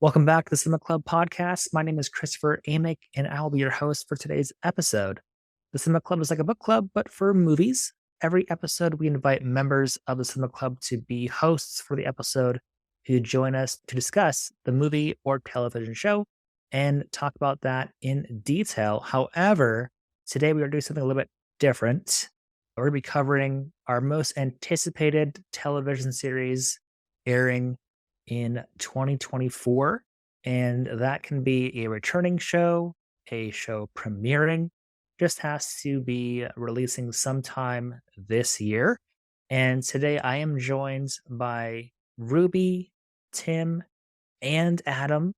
Welcome back to the Cinema Club podcast. My name is Christopher Amick, and I will be your host for today's episode. The Cinema Club is like a book club, but for movies. Every episode, we invite members of the Cinema Club to be hosts for the episode who join us to discuss the movie or television show and talk about that in detail. However, today we are doing something a little bit different. We're going to be covering our most anticipated television series airing in 2024. And that can be a returning show, a show premiering, just has to be releasing sometime this year. And today I am joined by Ruby, Tim, and Adam.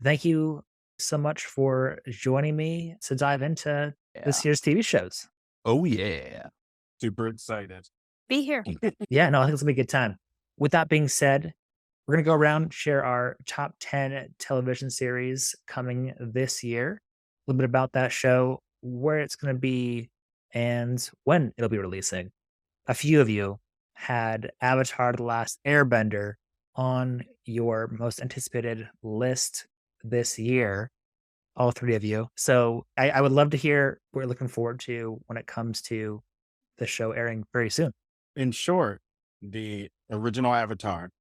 Thank you so much for joining me to dive into this year's TV shows. Oh, yeah. Super excited. Be here. Yeah, no, I think it's gonna be a good time. With that being said, we're gonna go around, share our top 10 television series coming this year, a little bit about that show, where it's gonna be, and when it'll be releasing. A few of you had Avatar: The Last Airbender on your most anticipated list this year, all three of you. So I would love to hear what you're looking forward to when it comes to the show airing very soon. In short, the original Avatar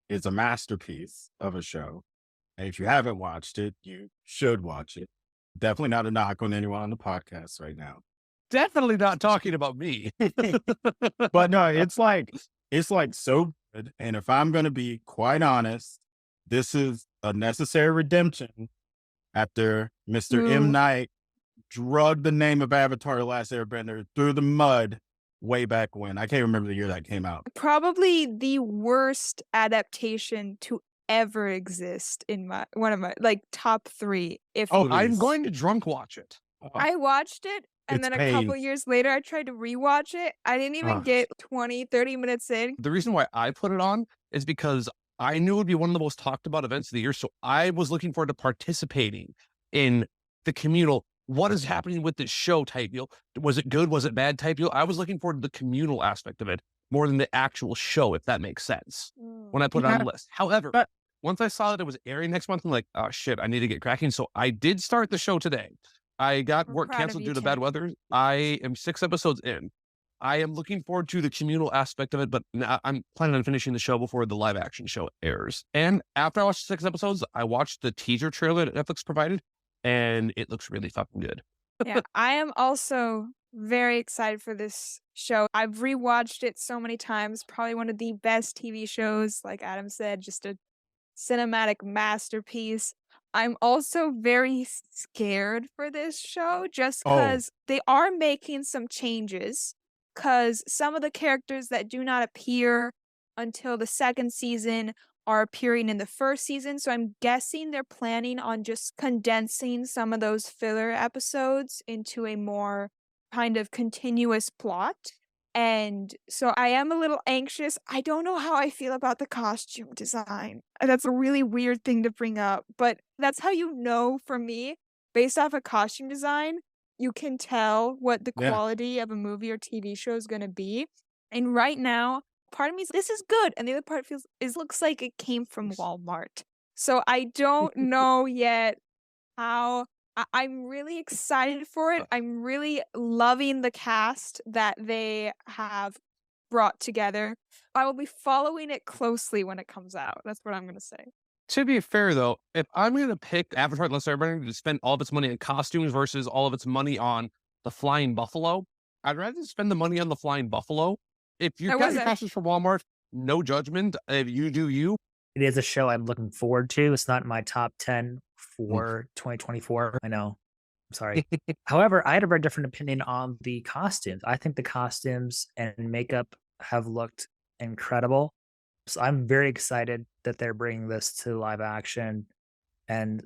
is a masterpiece of a show. And if you haven't watched it, you should watch it. Definitely not a knock on anyone on the podcast right now. Definitely not talking about me. But no, it's like so good. And if I'm going to be quite honest, this is a necessary redemption after Mr. M. Night drugged the name of Avatar: The Last Airbender through the mud way back when. I can't remember the year that came out. Probably the worst adaptation to ever exist in one of my top 3. I'm going to drunk watch it. I watched it, and It's then a pain. couple years later, I tried to rewatch it. I didn't even get 20, 30 minutes in. The reason why I put it on is because I knew it would be one of the most talked about events of the year. So I was looking forward to participating in the communal, what is happening with this show type deal. Was it good? Was it bad type deal? I was looking forward to the communal aspect of it more than the actual show, if that makes sense, when I put it on the list. However, once I saw that it was airing next month, I'm like, oh shit, I need to get cracking. So I did start the show today. I got work canceled due to bad weather. I am 6 episodes in. I am looking forward to the communal aspect of it, but I'm planning on finishing the show before the live action show airs. And after I watched 6 episodes, I watched the teaser trailer that Netflix provided, and it looks really fucking good. Yeah, I am also very excited for this show. I've rewatched it so many times. Probably one of the best TV shows, like Adam said, just a cinematic masterpiece. I'm also very scared for this show just because they are making some changes. Because some of the characters that do not appear until the second season are appearing in the first season. So I'm guessing they're planning on just condensing some of those filler episodes into a more kind of continuous plot. And so I am a little anxious. I don't know how I feel about the costume design. That's a really weird thing to bring up, but that's how you know, for me, based off of costume design, you can tell what the quality of a movie or TV show is going to be. And right now, part of me is, this is good. And the other part looks like it came from Walmart. So I don't know yet how. I'm really excited for it. I'm really loving the cast that they have brought together. I will be following it closely when it comes out. That's what I'm going to say. To be fair, though, if I'm going to pick Avatar: The Last Airbender to spend all of its money on costumes versus all of its money on the Flying Buffalo, I'd rather spend the money on the Flying Buffalo. If you've got your costumes from Walmart, no judgment. If you do you. It is a show I'm looking forward to. It's not in my top 10 for 2024. I know. I'm sorry. However, I had a very different opinion on the costumes. I think the costumes and makeup have looked incredible. So I'm very excited that they're bringing this to live action. And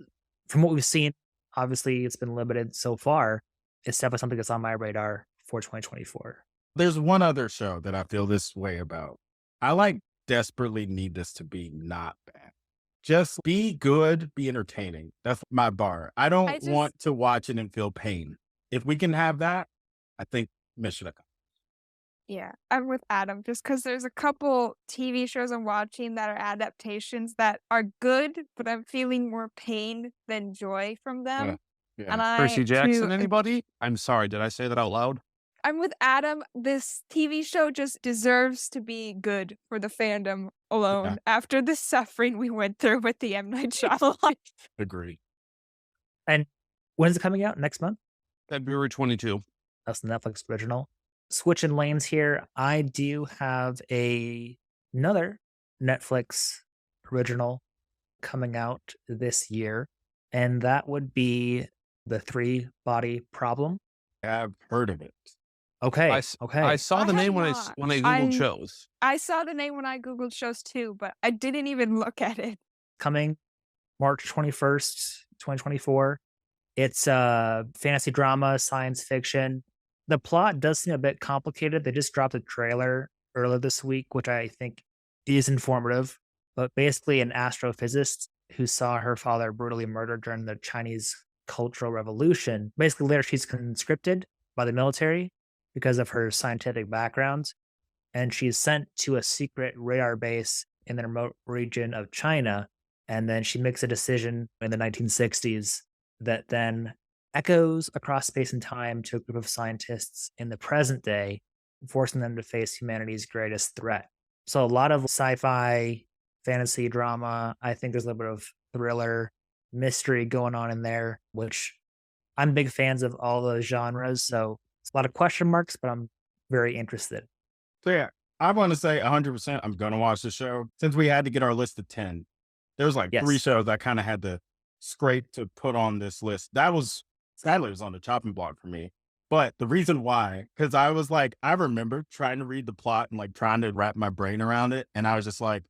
from what we've seen, obviously it's been limited so far. It's definitely something that's on my radar for 2024. There's one other show that I feel this way about. I desperately need this to be not bad. Just be good, be entertaining. That's my bar. I don't want to watch it and feel pain. If we can have that, I think mission accomplished. Yeah, I'm with Adam just because there's a couple TV shows I'm watching that are adaptations that are good, but I'm feeling more pain than joy from Yeah. them. Yeah. And I Percy to Jackson, anybody? I'm sorry, did I say that out loud? I'm with Adam. This TV show just deserves to be good for the fandom Yeah. alone after the suffering we went through with the M. Night Shyamalan. Agree. And when's it coming out? Next month? February 22. That's the Netflix original. Switching lanes here. I do have another Netflix original coming out this year, and that would be The Three Body Problem. I've heard of it. Okay. I Okay. saw I the have name not. when I Googled I shows. I saw the name when I Googled shows too, but I didn't even look at it. Coming March 21st, 2024. It's a fantasy drama, science fiction. The plot does seem a bit complicated. They just dropped a trailer earlier this week, which I think is informative. But basically, an astrophysicist who saw her father brutally murdered during the Chinese Cultural Revolution. Basically, later she's conscripted by the military because of her scientific background, and she's sent to a secret radar base in the remote region of China. And then she makes a decision in the 1960s that then echoes across space and time to a group of scientists in the present day, forcing them to face humanity's greatest threat. So a lot of sci-fi, fantasy drama. I think there's a little bit of thriller, mystery going on in there, which I'm big fans of all those genres. So it's a lot of question marks, but I'm very interested. So yeah, I want to say 100% I'm going to watch the show. Since we had to get our list of 10, there was like 3 Yes. shows I kind of had to scrape to put on this list. That was, sadly, it was on the chopping block for me. But the reason why, because I was like, I remember trying to read the plot and like trying to wrap my brain around it. And I was just like,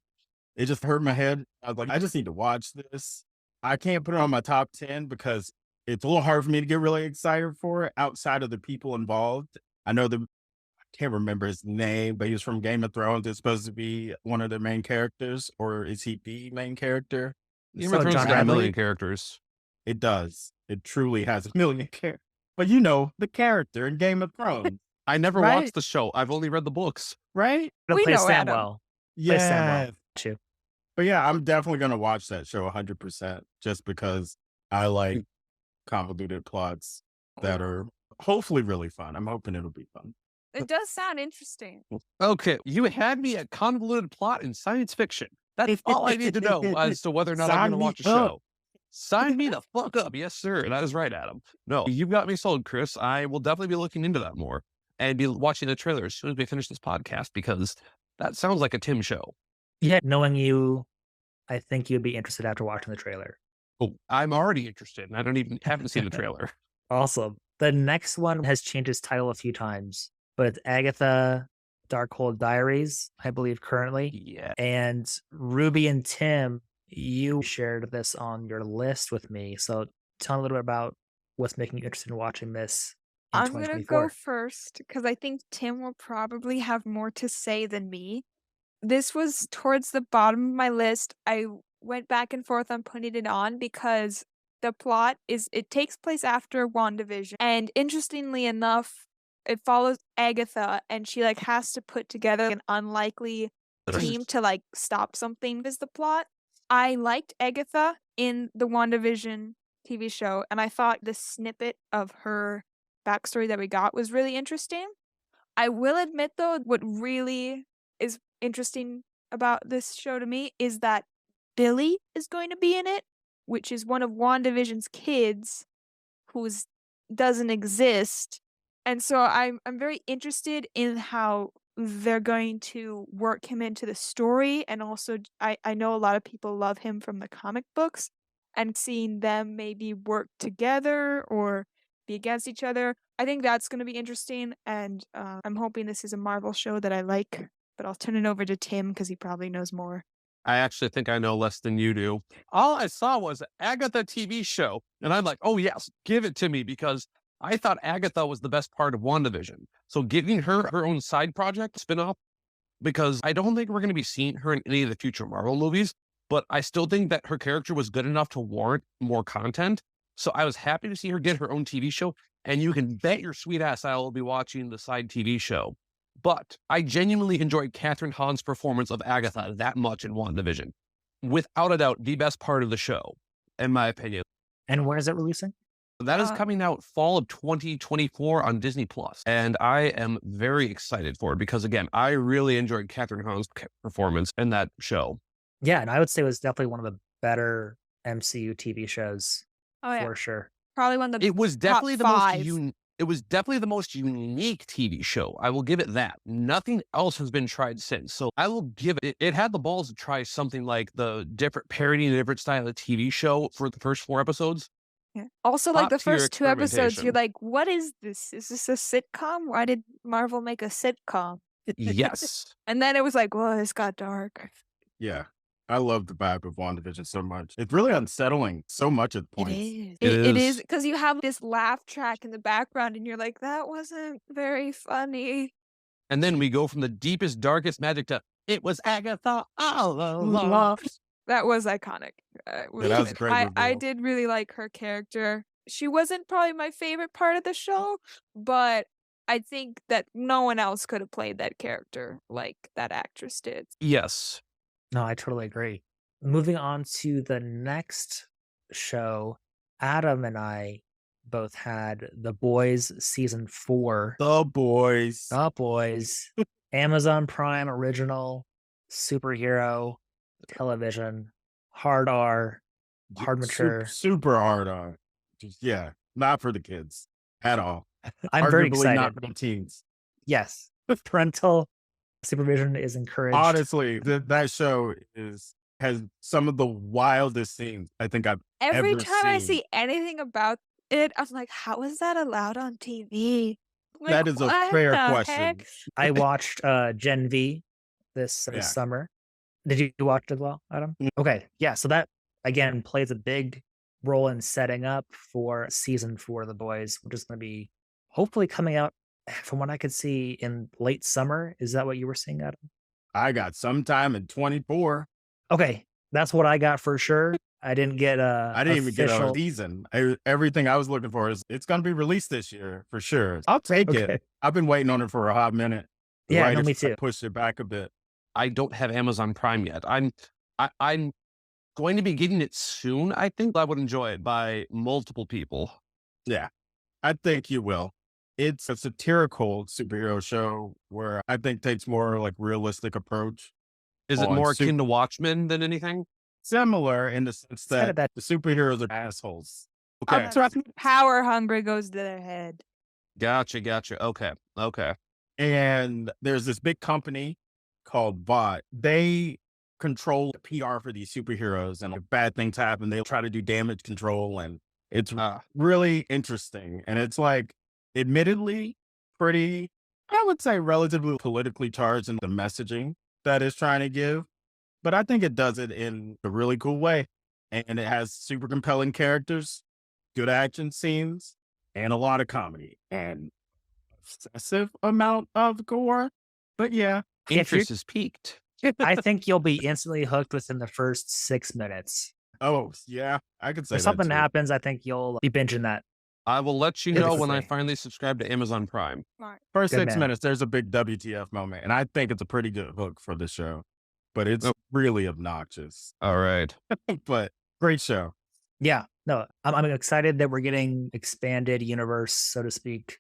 it just hurt my head. I was like, I just need to watch this. I can't put it on my top 10 because it's a little hard for me to get really excited for it outside of the people involved. I know I can't remember his name, but he was from Game of Thrones. It's supposed to be one of the main characters, or is he the main character? Game of Thrones John got a Bradley? million characters. It does. It truly has a million characters. But you know, the character in Game of Thrones, I never Right. watched the show. I've only read the books. right? It'll We play know Adam. Samwell. Play Samwell. Yeah. Too. But yeah, I'm definitely going to watch that show 100% just because I like convoluted plots that are hopefully really fun. I'm hoping it'll be fun. It does sound interesting. Okay, you had me at convoluted plot in science fiction. That's all I need to know as to whether or not I'm Sign going to me watch a up. show. Sign me the fuck up. Yes, sir. That is right, Adam. No, you've got me sold, Chris. I will definitely be looking into that more and be watching the trailer as soon as we finish this podcast because that sounds like a Tim show. Yeah, knowing you, I think you'd be interested after watching the trailer. Oh, I'm already interested and I haven't seen the trailer. Awesome. The next one has changed its title a few times, but it's Agatha Darkhold Diaries, I believe, currently. Yeah. And Ruby and Tim, you shared this on your list with me. So tell me a little bit about what's making you interested in watching this in I'm gonna 2024. go first because I think Tim will probably have more to say than me. This was towards the bottom of my list. I went back and forth on putting it on because the plot it takes place after WandaVision. And interestingly enough, it follows Agatha and she like has to put together an unlikely team to like stop something is the plot. I liked Agatha in the WandaVision TV show, and I thought the snippet of her backstory that we got was really interesting. I will admit though, what really is interesting about this show to me is that Billy is going to be in it, which is one of WandaVision's kids who's doesn't exist. And so I'm very interested in how they're going to work him into the story. And also I know a lot of people love him from the comic books, and seeing them maybe work together or be against each other. I think that's going to be interesting. And I'm hoping this is a Marvel show that I like, but I'll turn it over to Tim because he probably knows more. I actually think I know less than you do. All I saw was Agatha TV show, and I'm like, oh yes, give it to me because I thought Agatha was the best part of WandaVision. So giving her her own side project spinoff, because I don't think we're going to be seeing her in any of the future Marvel movies, but I still think that her character was good enough to warrant more content. So I was happy to see her get her own TV show, and you can bet your sweet ass I will be watching the side TV show. But I genuinely enjoyed Catherine Hahn's performance of Agatha that much in WandaVision. Without a doubt, the best part of the show, in my opinion. And where is it releasing? That is Uh, coming out fall of 2024 on Disney Plus, and I am very excited for it because, again, I really enjoyed Catherine Hahn's performance in that show. Yeah, and I would say it was definitely one of the better MCU TV shows Oh yeah, for sure. probably one of the It was top definitely the five. it was definitely the most unique TV show. I will give it that. Nothing else has been tried since. So I will give it. It had the balls to try something like the different parodying a different style of TV show for the first 4 episodes. Yeah. Also, like the Top-tier first 2 episodes, you're experimentation. like, "What is this? Is this a sitcom? Why did Marvel make a sitcom?" Yes. And then it was like, "Well, it's got dark." Yeah. I love the vibe of WandaVision so much. It's really unsettling so much at It points. is. It It is. is because you have this laugh track in the background, and you're like, "That wasn't very funny." And then we go from the deepest, darkest magic to it was Agatha all along. That was iconic. That was a great I reveal. did really like her character. She wasn't probably my favorite part of the show, but I think that no one else could have played that character like that actress did. Yes. No, I totally agree. Moving on to the next show, Adam and I both had The Boys season 4. The boys. The Boys, Amazon Prime original superhero television, hard R, hard mature. Super hard on. Just, yeah. Not for the kids at all. I'm very Arguably excited. not for the teens. Yes, parental supervision is encouraged. Honestly, that show has some of the wildest scenes I think I've Every ever time I seen. see anything about it, I'm like, how is that allowed on TV? Like, That is a what fair the question. heck? I watched Gen V this Yeah. summer. Did you watch it as well, Adam? Mm. Okay, yeah. So that again plays a big role in setting up for season 4 of The Boys, which is going to be hopefully coming out, from what I could see, in late summer. Is that what you were seeing, Adam? I got sometime in 24. Okay, that's what I got for sure. I didn't get a. I didn't even get a official- season. Everything I was looking for is it's going to be released this year for sure. I'll take Okay. it. I've been waiting on it for a hot minute. The Yeah, no, writers me too. pushed it back a bit. I don't have Amazon Prime yet. I'm going to be getting it soon. I think I would enjoy it by multiple people. Yeah, I think you will. It's a satirical superhero show where I think takes more like realistic approach. Is it On more Sup- akin to Watchmen than anything? Similar in the sense Kind of that that- the superheroes are assholes. Okay. Power hungry goes to their head. Gotcha. Okay. And there's this big company called Bot. They control the PR for these superheroes, and if bad things happen, they'll try to do damage control. And it's really interesting. And it's like, admittedly, pretty, I would say, relatively politically charged in the messaging that it's trying to give. But I think it does it in a really cool way. And it has super compelling characters, good action scenes, and a lot of comedy and excessive amount of gore. But yeah, If you're- Interest is peaked. I think you'll be instantly hooked within the first 6 minutes. oh yeah, I could say If that something too. happens, I think you'll be binging that. I will let you It's know the when I same. finally subscribe to Amazon Prime. First Good 6 man. minutes, there's a big WTF moment, and I think it's a pretty good hook for the show. But it's Oh. really obnoxious. All right. But great show. Yeah, no, I'm excited that we're getting expanded universe, so to speak,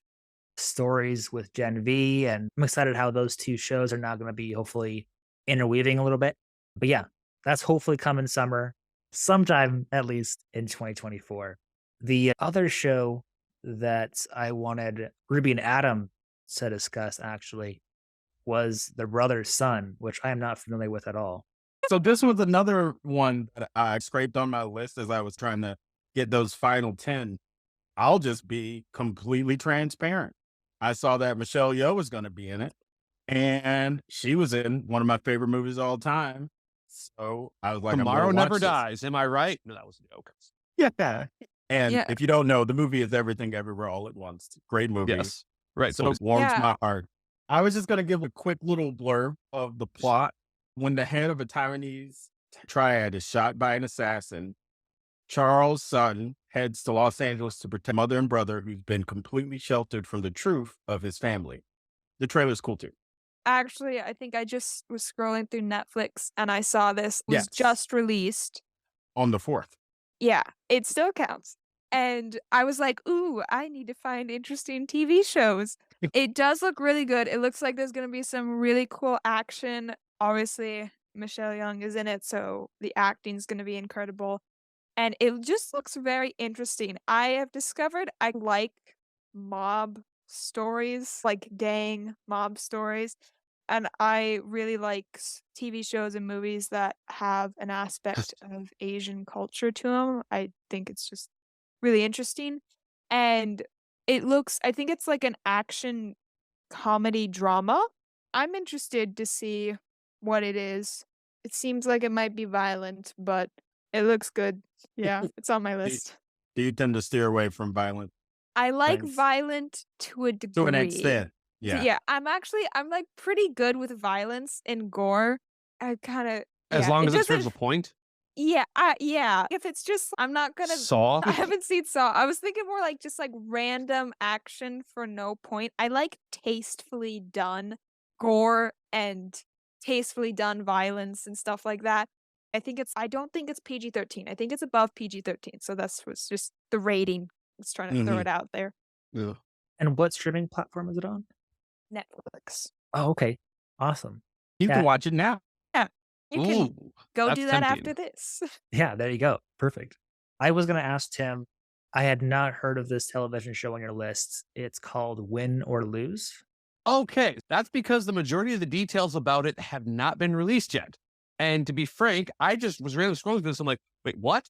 stories with Gen V, and I'm excited how those two shows are now going to be hopefully interweaving a little bit. But yeah, that's hopefully coming summer, sometime at least in 2024. The other show that I wanted Ruby and Adam to discuss actually was The Brother's Son, which I am not familiar with at all. So this was another one that I scraped on my list as I was trying to get those final 10. I'll just be completely transparent. I saw that Michelle Yeoh was going to be in it, and she was in one of my favorite movies of all time. So I was like, Tomorrow I'm gonna Never watch this. Dies. Am I right? No, that was a joke. Yeah. And Yeah. if you don't know, the movie is Everything Everywhere All at Once. Great movie. Yes. Right. So So it warms Yeah. my heart. I was just going to give a quick little blurb of the plot. When the head of a Taiwanese triad is shot by an assassin, Charles' son heads to Los Angeles to protect mother and brother who's been completely sheltered from the truth of his family. The trailer's cool too. Actually, I think I just was scrolling through Netflix and I saw this. It was Yes. just released. On the 4th. Yeah, it still counts. And I was like, "Ooh, I need to find interesting TV shows." It does look really good. It looks like there's gonna be some really cool action. Obviously, Michelle Yeoh is in it, so the acting's gonna be incredible. And it just looks very interesting. I have discovered I like mob stories, like gang mob stories. And I really like TV shows and movies that have an aspect of Asian culture to them. I think it's just really interesting. And I think it's like an action comedy drama. I'm interested to see what it is. It seems like it might be violent, but it looks good. Yeah, it's on my Do list. do you tend to steer away from violent I like things? violent to a To an degree. extent. Yeah. Yeah, I'm like pretty good with violence and gore. I kinda As yeah, long it as it serves a doesn't point. yeah, if it's just I'm not gonna Saw. I haven't seen Saw. I was thinking more like just like random action for no point. I like tastefully done gore and tastefully done violence and stuff like that. I don't think it's PG-13. I think it's above PG-13. So that's was just the rating. I was trying to throw Mhm. it out there. Yeah. And what streaming platform is it on? Netflix. Oh, okay. Awesome. You Yeah. can watch it now. Yeah. You can Ooh, go that's do that tempting. after this. Yeah, there you go. Perfect. I was going to ask Tim, I had not heard of this television show on your list. It's called Win or Lose. Okay, that's because the majority of the details about it have not been released yet. And to be frank, I just was randomly scrolling through this. I'm like, wait, what?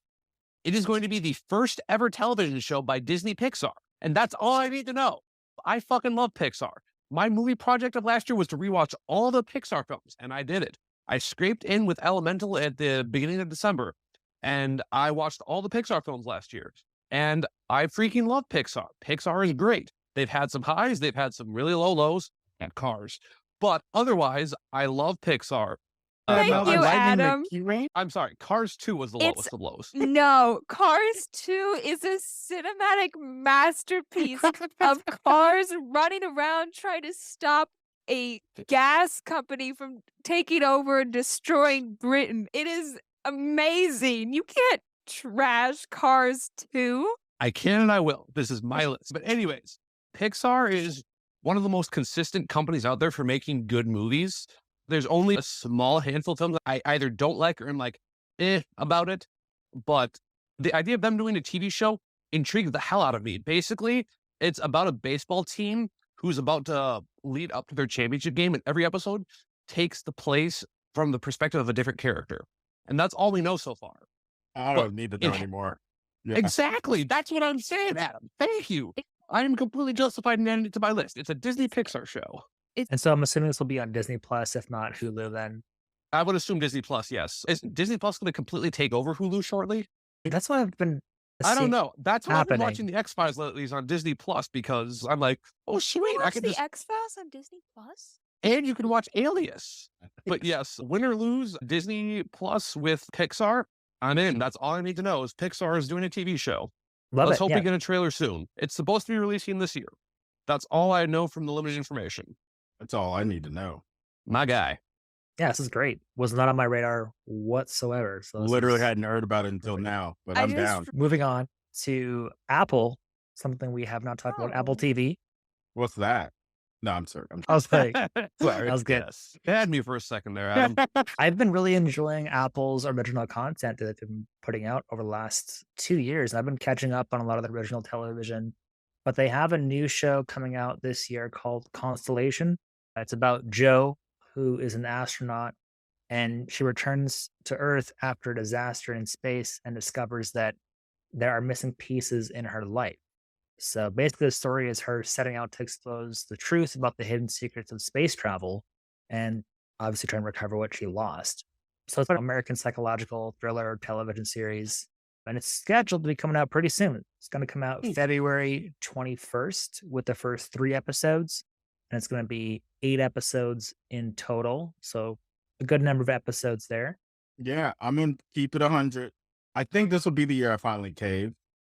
It is going to be the first ever television show by Disney Pixar. And that's all I need to know. I fucking love Pixar. My movie project of last year was to rewatch all the Pixar films, and I did it. I scraped in with Elemental at the beginning of December, and I watched all the Pixar films last year. And I freaking love Pixar. Pixar is great. They've had some highs, they've had some really low lows, and Cars. But otherwise, I love Pixar. Thank Melvin you, Lightning Adam. McQueen? I'm sorry, Cars 2 was the It's lowest of lows. No, Cars 2 is a cinematic masterpiece of cars running around trying to stop a gas company from taking over and destroying Britain. It is amazing. You can't trash Cars 2. I can and I will. This is my list. But anyways, Pixar is one of the most consistent companies out there for making good movies. There's only a small handful of films I either don't like or am like, about it. But the idea of them doing a TV show intrigued the hell out of me. Basically, it's about a baseball team who's about to lead up to their championship game, and every episode takes the place from the perspective of a different character. And that's all we know so far. I But don't need to know it- anymore. Yeah. Exactly. That's what I'm saying, Adam. Thank you. I am completely justified in adding it to my list. It's a Disney Pixar show. And so I'm assuming this will be on Disney Plus, if not Hulu, then. I would assume Disney Plus, yes. Is Disney Plus going to completely take over Hulu shortly? That's what I've been. I don't seeing. know. That's why I've been happening. watching the X-Files lately is on Disney Plus because I'm like, oh, You sweet. I watch can the just... X-Files on Disney Plus? And you can watch Alias. But yes, win or lose, Disney Plus with Pixar, I'm in. That's all I need to know is Pixar is doing a TV show. Love Let's it. hope Yeah. we get a trailer soon. It's supposed to be releasing this year. That's all I know from the limited information. That's all I need to know. My guy. Yeah, this is great. Was not on my radar whatsoever. So this Literally is hadn't heard about it until perfect. now, but I I'm just down. Moving on to Apple, something we have not talked about. Apple Oh. TV. What's that? No, I'm sorry. I'm I was like, sorry. that was good. Yes. You had me for a second there, Adam. I've been really enjoying Apple's original content that they've been putting out over the last 2 years. I've been catching up on a lot of the original television, but they have a new show coming out this year called Constellation. It's about Joe, who is an astronaut, and she returns to Earth after a disaster in space and discovers that there are missing pieces in her life. So basically, the story is her setting out to expose the truth about the hidden secrets of space travel and obviously trying to recover what she lost. So it's an American psychological thriller television series, and it's scheduled to be coming out pretty soon. It's going to come out February 21st with the first 3 episodes, and it's going to be 8 episodes in total. So a good number of episodes there. Yeah, I'm gonna keep it 100. I think this will be the year I finally cave,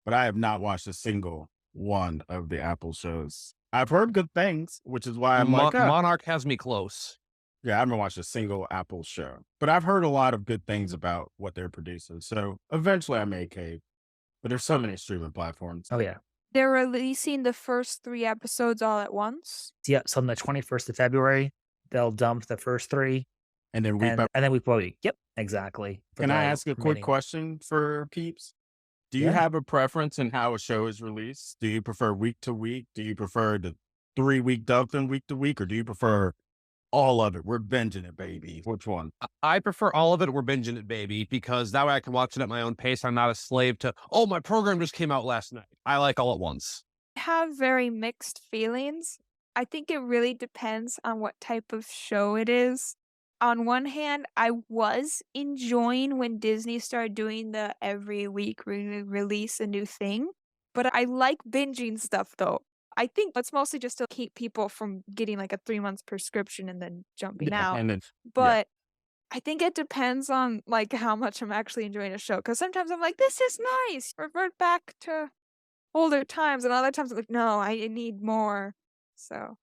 but I have not watched a single one of the Apple shows. I've heard good things, which is why I'm like, Monarch has me close. yeah, I haven't watched a single Apple show, but I've heard a lot of good things about what they're producing. So eventually I may cave, but there's so many streaming platforms. Oh yeah. They're releasing the first 3 episodes all at once. Yeah. So on the 21st of February, they'll dump the first 3 And then week and by then week by week. Yep, exactly. for Can I the ask a quick remaining. question for peeps? Do you Yeah. have a preference in how a show is released? Do you prefer week to week? Do you prefer the 3-week dump and week to week? Or do you prefer all of it? We're binging it, baby. Which one? I prefer all of it. We're binging it, baby, because that way I can watch it at my own pace. I'm not a slave to, oh, my program just came out last night. I like all at once. I have very mixed feelings. I think it really depends on what type of show it is. On one hand, I was enjoying when Disney started doing the every week release a new thing, but I like binging stuff though. I think it's mostly just to keep people from getting like a 3 month prescription and then jumping out. And then, But I think it depends on like how much I'm actually enjoying a show. Because sometimes I'm like, this is nice. Revert back to older times, and other times I'm like, no, I need more. So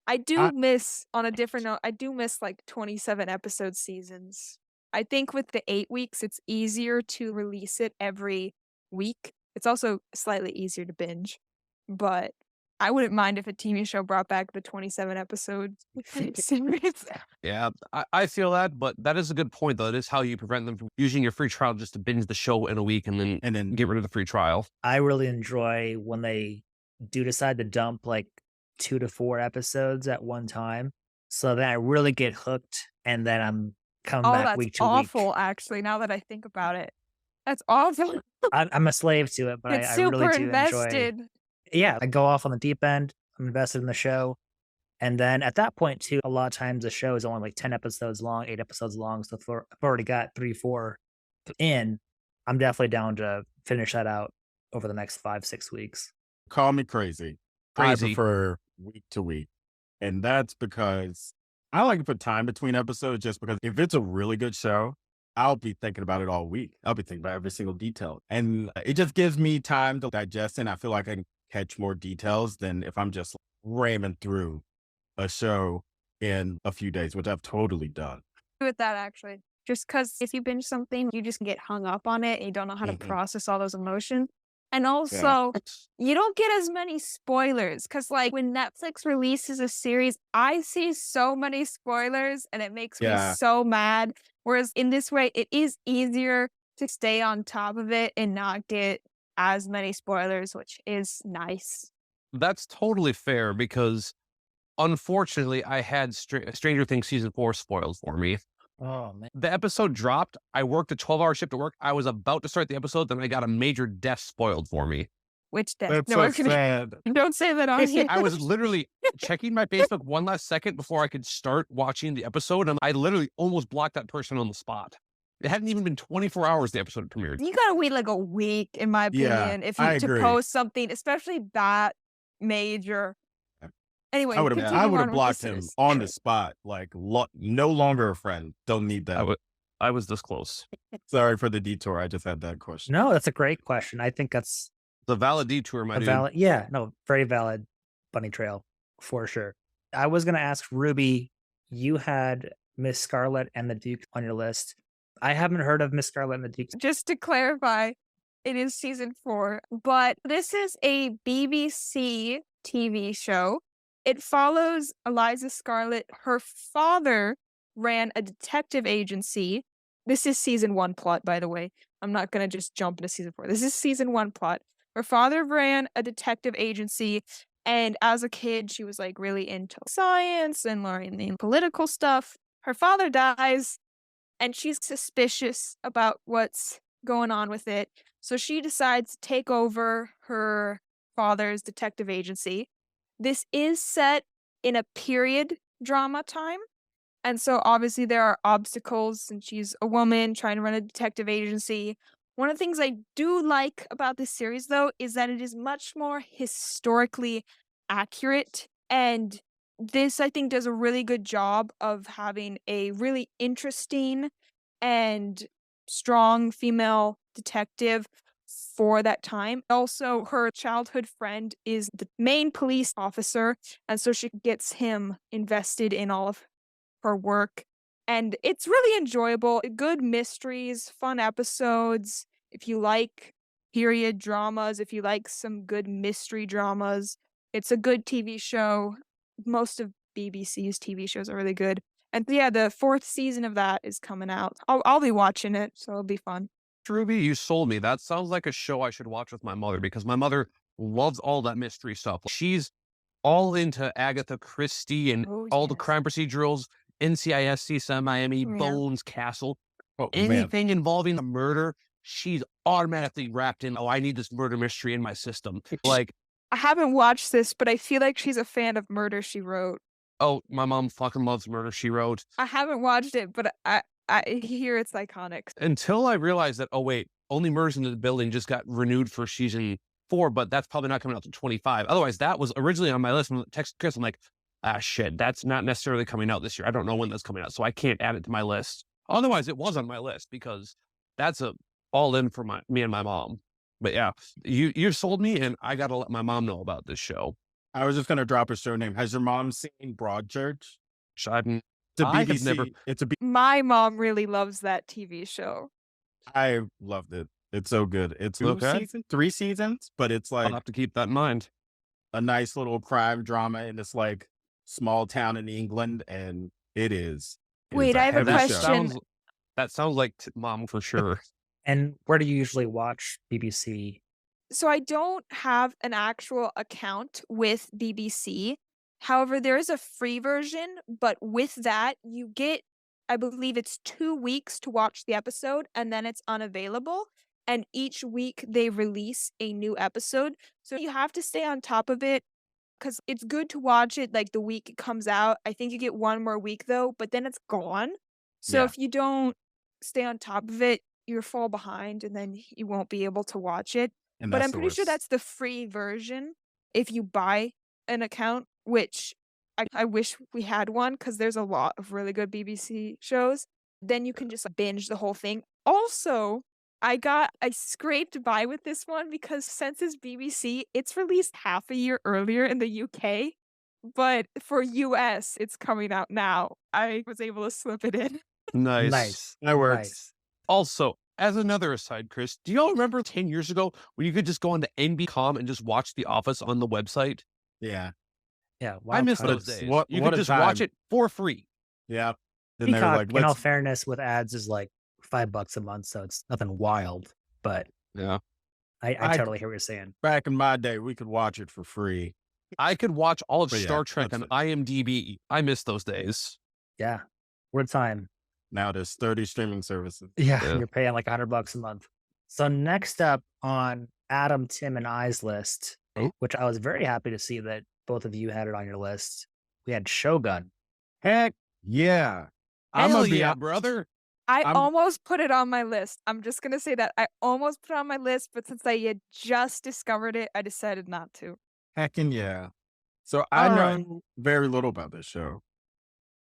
I do I, miss, on a different note, I do miss like 27 episode seasons. I think with the 8 weeks, it's easier to release it every week. It's also slightly easier to binge, but I wouldn't mind if a TV show brought back the 27 episode series. Yeah, I feel that, but that is a good point, though. It is how you prevent them from using your free trial just to binge the show in a week and then get rid of the free trial. I really enjoy when they do decide to dump like 2 to 4 episodes at one time. So then I really get hooked, and then I'm coming Oh, back that's week to awful, week. actually, now that I think about it. That's awful. I'm a slave to it, but It's I really super do enjoy. invested. Yeah, I go off on the deep end. I'm invested in the show. And then at that point, too, a lot of times the show is only like 10 episodes long, 8 episodes long. So if I've already got 3, 4 in, I'm definitely down to finish that out over the next 5, 6 weeks. call me crazy. I prefer week to week. And that's because I like to put time between episodes, just because if it's a really good show, I'll be thinking about it all week. I'll be thinking about every single detail. And it just gives me time to digest, and I feel like I can catch more details than if I'm just ramming through a show in a few days, which I've totally done. With that, actually. Just because if you binge something, you just get hung up on it and you don't know how to process all those emotions. And also, you don't get as many spoilers, because like when Netflix releases a series, I see so many spoilers and it makes me so mad. Whereas in this way, it is easier to stay on top of it and not get as many spoilers, which is nice. That's totally fair, because unfortunately, I had Stranger Things season 4 spoiled for me. Oh, man. The episode dropped. I worked a 12-hour shift at work. I was about to start the episode, then I got a major death spoiled for me. Which death? That's No, so I'm kidding. sad. Don't say that on here. I was literally checking my Facebook one last second before I could start watching the episode, and I literally almost blocked that person on the spot. It hadn't even been 24 hours the episode premiered. You gotta wait like a week, in my opinion, if I you to agree. post something, especially that major. Anyway, I would continue have on with blocked the him series. on the spot. Like, no longer a friend. Don't need that. I was this close. Sorry for the detour. I just had that question. No, that's a great question. I think that's The valid detour, my a dude. valid, yeah, no, very valid bunny trail for sure. I was going to ask Ruby, you had Miss Scarlet and the Duke on your list. I haven't heard of Miss Scarlet and the Duke. Just to clarify, it is season 4, but this is a BBC TV show. It follows Eliza Scarlet. Her father ran a detective agency. This is season 1 plot, by the way. I'm not going to just jump into season 4. This is season 1 plot. Her father ran a detective agency, and as a kid, she was like really into science and learning political stuff. Her father dies, and she's suspicious about what's going on with it. So she decides to take over her father's detective agency. This is set in a period drama time. And so obviously there are obstacles, and she's a woman trying to run a detective agency. One of the things I do like about this series, though, is that it is much more historically accurate. And this, I think, does a really good job of having a really interesting and strong female detective for that time. Also, her childhood friend is the main police officer, and so she gets him invested in all of her work. And it's really enjoyable. Good mysteries, fun episodes. If you like period dramas, if you like some good mystery dramas, it's a good TV show. Most of BBC's TV shows are really good. And yeah, the 4th season of that is coming out. I'll be watching it, so it'll be fun. Ruby, you sold me. That sounds like a show I should watch with my mother because my mother loves all that mystery stuff. She's all into Agatha Christie and Oh, all the yes. crime procedurals, NCIS, CSI Miami, Yeah. Bones, Castle, Oh, man. anything involving a murder. She's automatically wrapped in, oh, I need this murder mystery in my system. Like, I haven't watched this, but I feel like she's a fan of Murder, She Wrote. oh, my mom fucking loves Murder, She Wrote. I haven't watched it, but I hear it's iconic. Until I realized that, oh, wait, Only Murders in the Building just got renewed for season 4, but that's probably not coming out to 25. Otherwise, that was originally on my list. When I texted Chris, I'm like, ah, shit, that's not necessarily coming out this year. I don't know when that's coming out, so I can't add it to my list. Otherwise, it was on my list because that's a all in for me and my mom. But yeah, you sold me, and I got to let my mom know about this show. I was just gonna drop a show name. Has your mom seen Broadchurch? So I've It's a I have BBC. never- It's a. My mom really loves that TV show. I loved it. It's so good. It's 3 seasons, but it's I'll like have to keep that in mind. a nice little crime drama in this like small town in England, and it is. Wait, I have a heavy That show. question. that sounds like mom for sure. And where do you usually watch BBC? So I don't have an actual account with BBC. However, there is a free version, but with that, you get, I believe it's 2 weeks to watch the episode, and then it's unavailable. And each week they release a new episode. So you have to stay on top of it because it's good to watch it like the week it comes out. I think you get one more week though, but then it's gone. So Yeah. if you don't stay on top of it, you'll fall behind and then you won't be able to watch it. And But that's I'm the pretty sure worst. that's the free version if you buy an account, which I wish we had one because there's a lot of really good BBC shows. Then you can just binge the whole thing. Also, I scraped by with this one because since it's BBC, it's released half a year earlier in the UK. But for US, it's coming out now. I was able to slip it in. Nice. That works. Nice. Also, as another aside, Chris, do y'all remember 10 years ago when you could just go on to NB.com and just watch The Office on the website? Yeah. Yeah. I miss times. those days. What- you what could a just watch time. it for free. Yeah. Then they were Peacock, like, in all let's. fairness, with ads is like $5 a month, so it's nothing wild. But Yeah. I I- totally hear what you're saying. Back in my day, we could watch it for free. I could watch all of But yeah, Star Trek that's on it. IMDb. I miss those days. Yeah. What a time. Now there's 30 streaming services. Yeah, Yeah. you're paying like $100 a month. So next up on Adam, Tim, and I's list, Oh. which I was very happy to see that both of you had it on your list. We had Shogun. Heck yeah. I'm Hell gonna be yeah, brother. I I'm- almost put it on my list. I'm just going to say that I almost put it on my list, but since I had just discovered it, I decided not to. heckin' yeah. So I All know right. very little about this show.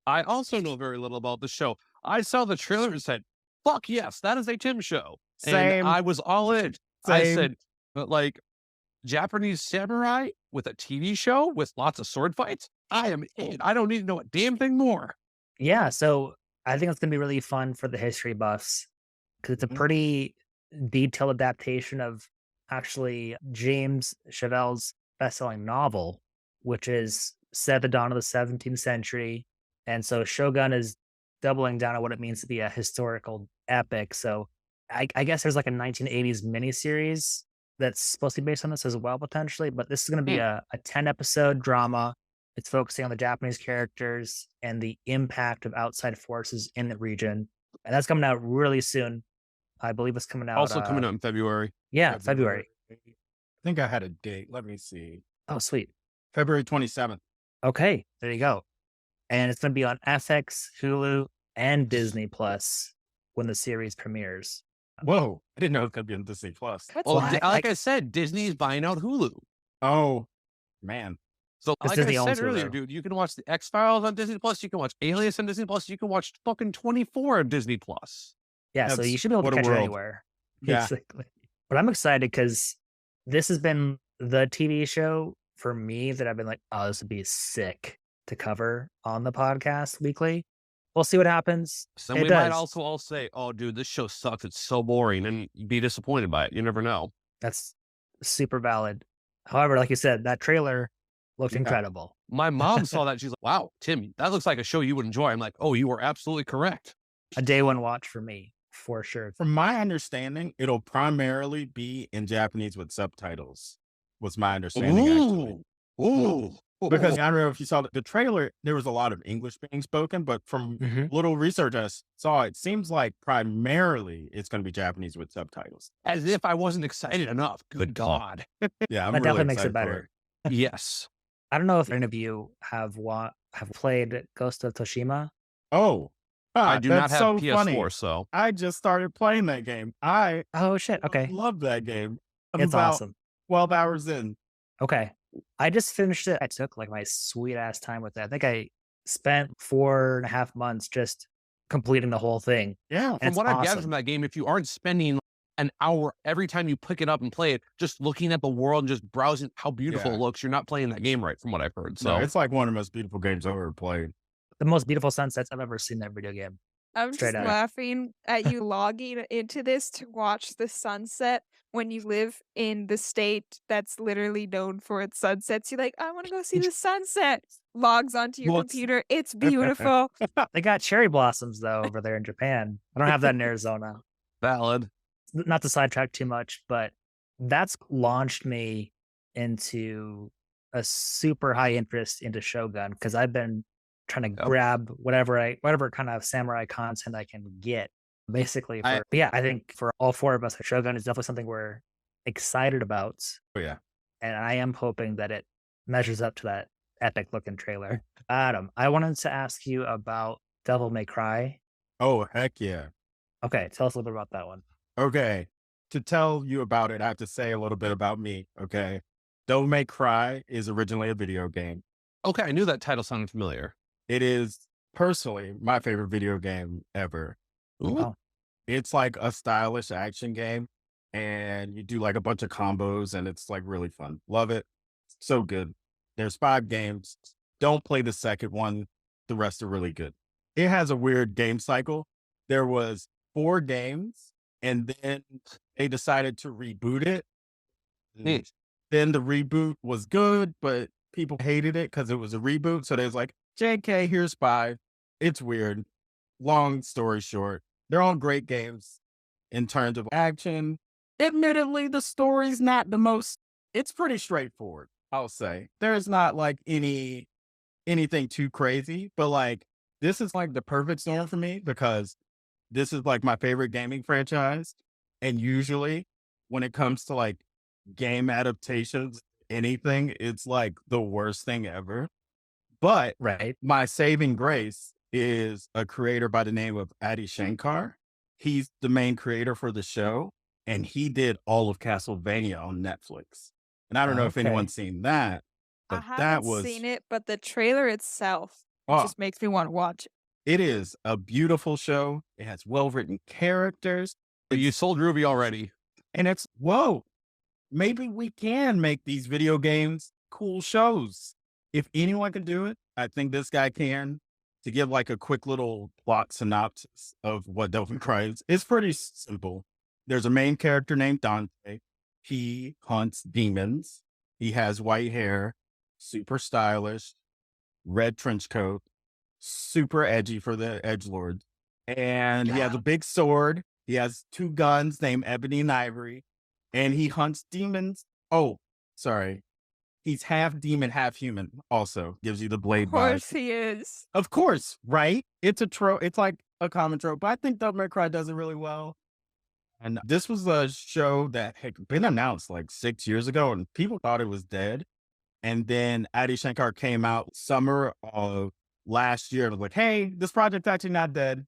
I also know very little about the show. I saw the trailer and said, fuck yes, that is a Tim show. Same. And I was all in. I Same. said, but like Japanese samurai with a TV show with lots of sword fights, I am in. I don't need to know a damn thing more. Yeah, so I think it's going to be really fun for the history buffs because it's a Mhm. pretty detailed adaptation of actually James Chevelle's best-selling novel, which is set at the dawn of the 17th century. And so Shogun is doubling down on what it means to be a historical epic. So I guess there's like a 1980s miniseries that's supposed to be based on this as well, potentially. But this is going to be a 10-episode drama. It's focusing on the Japanese characters and the impact of outside forces in the region. And that's coming out really soon. I believe it's coming out. Also coming out in February. Yeah, February. I think I had a date. Let me see. Oh, sweet. February 27th. Okay, there you go. And it's going to be on FX, Hulu, and Disney Plus when the series premieres. Whoa. I didn't know it was going to be on Disney Plus. That's Well, Well, like I said, Disney's buying out Hulu. Oh, man. So It's like I Disney owns said earlier, Hulu. dude, you can watch the X-Files on Disney Plus. You can watch Alias on Disney Plus. You can watch fucking 24 on Disney Plus. Yeah, so That's- you should be able to what a catch it world. anywhere. Yeah. Basically. But I'm excited because this has been the TV show for me that I've been like, oh, this would be sick to cover on the podcast weekly. We'll see what happens. So It we might does. also all say, "Oh, dude, this show sucks. It's so boring," and be disappointed by it. You never know. That's super valid. However, like you said, that trailer looked Yeah. incredible. My mom saw that. She's like, "Wow, Tim, that looks like a show you would enjoy." I'm like, "Oh, you are absolutely correct." A day one watch for me, for sure. From my understanding, it'll primarily be in Japanese with subtitles, was my understanding, actually. Ooh. Because I don't know if you saw the trailer, there was a lot of English being spoken, but from little research I saw, it seems like primarily it's going to be Japanese with subtitles. As if I wasn't excited enough. Good God. Yeah, I'm That really definitely makes it excited for better. Yes. I don't know if any of you have played Ghost of Tsushima. Oh, I do not that's have so PS4, funny. so I just started playing that game. I Oh shit! Okay, love that game. I'm it's about awesome. 12 hours in. Okay, I just finished it. I took like my sweet ass time with it. I think I spent 4.5 months just completing the whole thing. Yeah. And from it's what I've gathered awesome. from that game, if you aren't spending an hour every time you pick it up and play it, just looking at the world and just browsing how beautiful Yeah. it looks, you're not playing that game right, from what I've heard. No, So it's like one of the most beautiful games I've ever played. The most beautiful sunsets I've ever seen in that video game. I'm Straight just up. laughing at you logging into this to watch the sunset when you live in the state that's literally known for its sunsets. You're like, I want to go see the sunset. Logs onto your Well, it's- computer. It's beautiful. They got cherry blossoms though over there in Japan. I don't have that in Arizona. valid. Not to sidetrack too much, but that's launched me into a super high interest into Shogun because I've been trying to Yep. grab whatever kind of samurai content I can get. Basically, I- but yeah, I think for all four of us, Shogun is definitely something we're excited about, Oh, yeah. and I am hoping that it measures up to that epic looking trailer. Adam, I wanted to ask you about Devil May Cry. Oh, heck yeah. Okay, tell us a little bit about that one. Okay. To tell you about it, I have to say a little bit about me. Okay. Devil May Cry is originally a video game. Okay, I knew that title sounded familiar. It is personally my favorite video game ever. Ooh. Wow. It's like a stylish action game, and you do like a bunch of combos, and it's like really fun. Love it. So good. There's 5 games. Don't play the second one. The rest are really good. It has a weird game cycle. There was 4 games, and then they decided to reboot it. Neat. Then the reboot was good, but people hated it because it was a reboot. So they was like, JK, here's 5. It's weird. Long story short, they're all great games in terms of action. Admittedly, the story's not the most, it's pretty straightforward, I'll say. There's not like anything too crazy, but like this is like the perfect storm for me because this is like my favorite gaming franchise. And usually when it comes to like game adaptations, anything, it's like the worst thing ever. But Right. my saving grace is a creator by the name of Adi Shankar. He's the main creator for the show, and he did all of Castlevania on Netflix. And I don't know if Okay. anyone's seen that, I but haven't that was seen it, but the trailer itself oh, just makes me want to watch it. it is a beautiful show. It has well-written characters, But you sold Ruby already. and it's whoa, maybe we can make these video games cool shows. If anyone can do it, I think this guy can. To give like a quick little plot synopsis of what Devil May Cry is, it's pretty simple. There's a main character named Dante. He hunts demons. He has white hair, super stylish, red trench coat, super edgy for the edgelords. And he has a big sword. He has 2 guns named Ebony and Ivory. And he hunts demons. Oh, sorry. He's half demon, half human. Also gives you the blade Of vibe. course he is. Of course, right? It's a trope. It's like a common trope, but I think Devil May Cry does it really well. And this was a show that had been announced like 6 years ago, and people thought it was dead. And then Adi Shankar came out summer of last year and was like, "Hey, this project's actually not dead.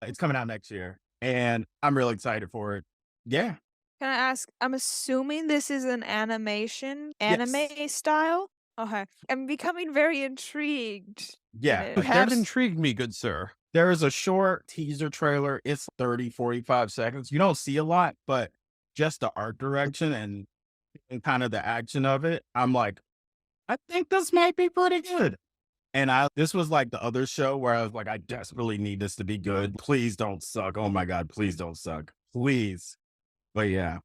It's coming out next year," and I'm really excited for it. Yeah, Can I ask? I'm assuming this is an animation, anime Yes. style. Okay, I'm becoming very intrigued. yeah. it. You have There's- intrigued me, good sir. There is a short teaser trailer. It's 30, 45 seconds. You don't see a lot, but just the art direction and kind of the action of it, I'm like, I think this might be pretty good. And this was like the other show where I was like, I desperately need this to be good. Please don't suck. Oh my God, please don't suck. Please. But yeah.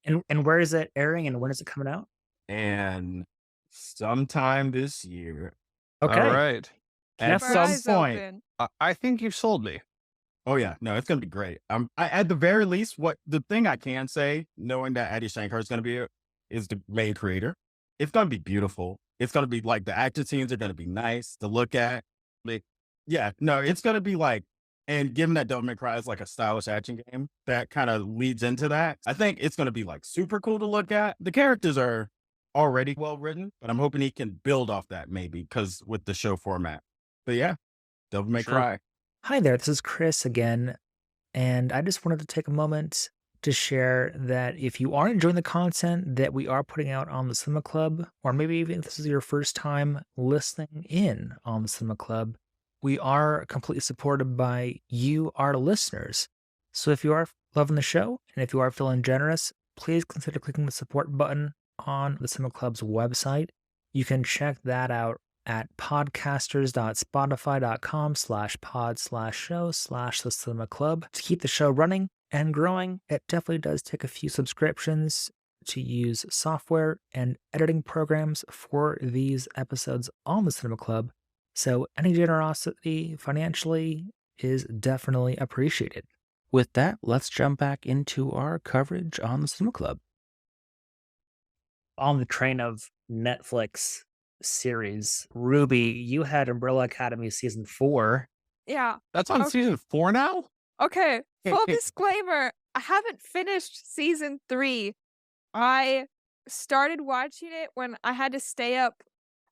And where is it airing and when is it coming out? And sometime this year, Okay. All right. Keep at Keep our some eyes point. open. I think you've sold me. Oh yeah, no, it's gonna be great. At the very least, what the thing I can say, knowing that Adi Shankar is gonna be is the main creator, it's gonna be beautiful. It's gonna be like the action scenes are gonna be nice to look at. Yeah, no, it's gonna be like, and given that Devil May Cry is like a stylish action game, that kind of leads into that. I think it's gonna be like super cool to look at. The characters are already well written, but I'm hoping he can build off that maybe because with the show format. But yeah, Devil May Sure. Cry. Hi there, this is Chris again, and I just wanted to take a moment to share that if you are enjoying the content that we are putting out on the Cinema Club, or maybe even if this is your first time listening in on the Cinema Club, we are completely supported by you, our listeners. So if you are loving the show, and if you are feeling generous, please consider clicking the support button on the Cinema Club's website. You can check that out at podcasters.spotify.com/pod/show/the Cinema Club to keep the show running and growing. It definitely does take a few subscriptions to use software and editing programs for these episodes on the Cinema Club. So any generosity financially is definitely appreciated. With that, let's jump back into our coverage on the Cinema Club. On the train of Netflix series, Ruby, you had Umbrella Academy season 4. Yeah. That's on Okay. season 4 now? Okay. Full disclaimer, I haven't finished season 3. I started watching it when I had to stay up.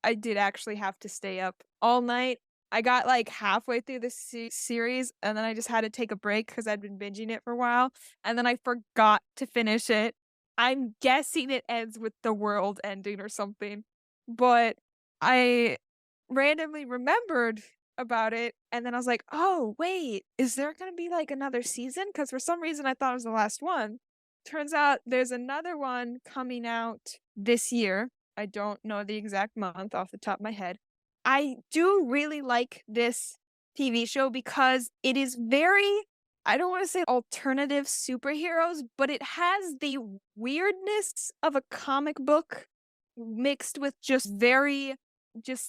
I did actually have to stay up all night. I got like halfway through the series and then I just had to take a break because I'd been binging it for a while. And then I forgot to finish it. I'm guessing it ends with the world ending or something. But I randomly remembered about it and then I was like, oh, wait, is there going to be like another season? Because for some reason I thought it was the last one. Turns out there's another one coming out this year. I don't know the exact month off the top of my head. I do really like this TV show because it is very, I don't want to say alternative superheroes, but it has the weirdness of a comic book mixed with just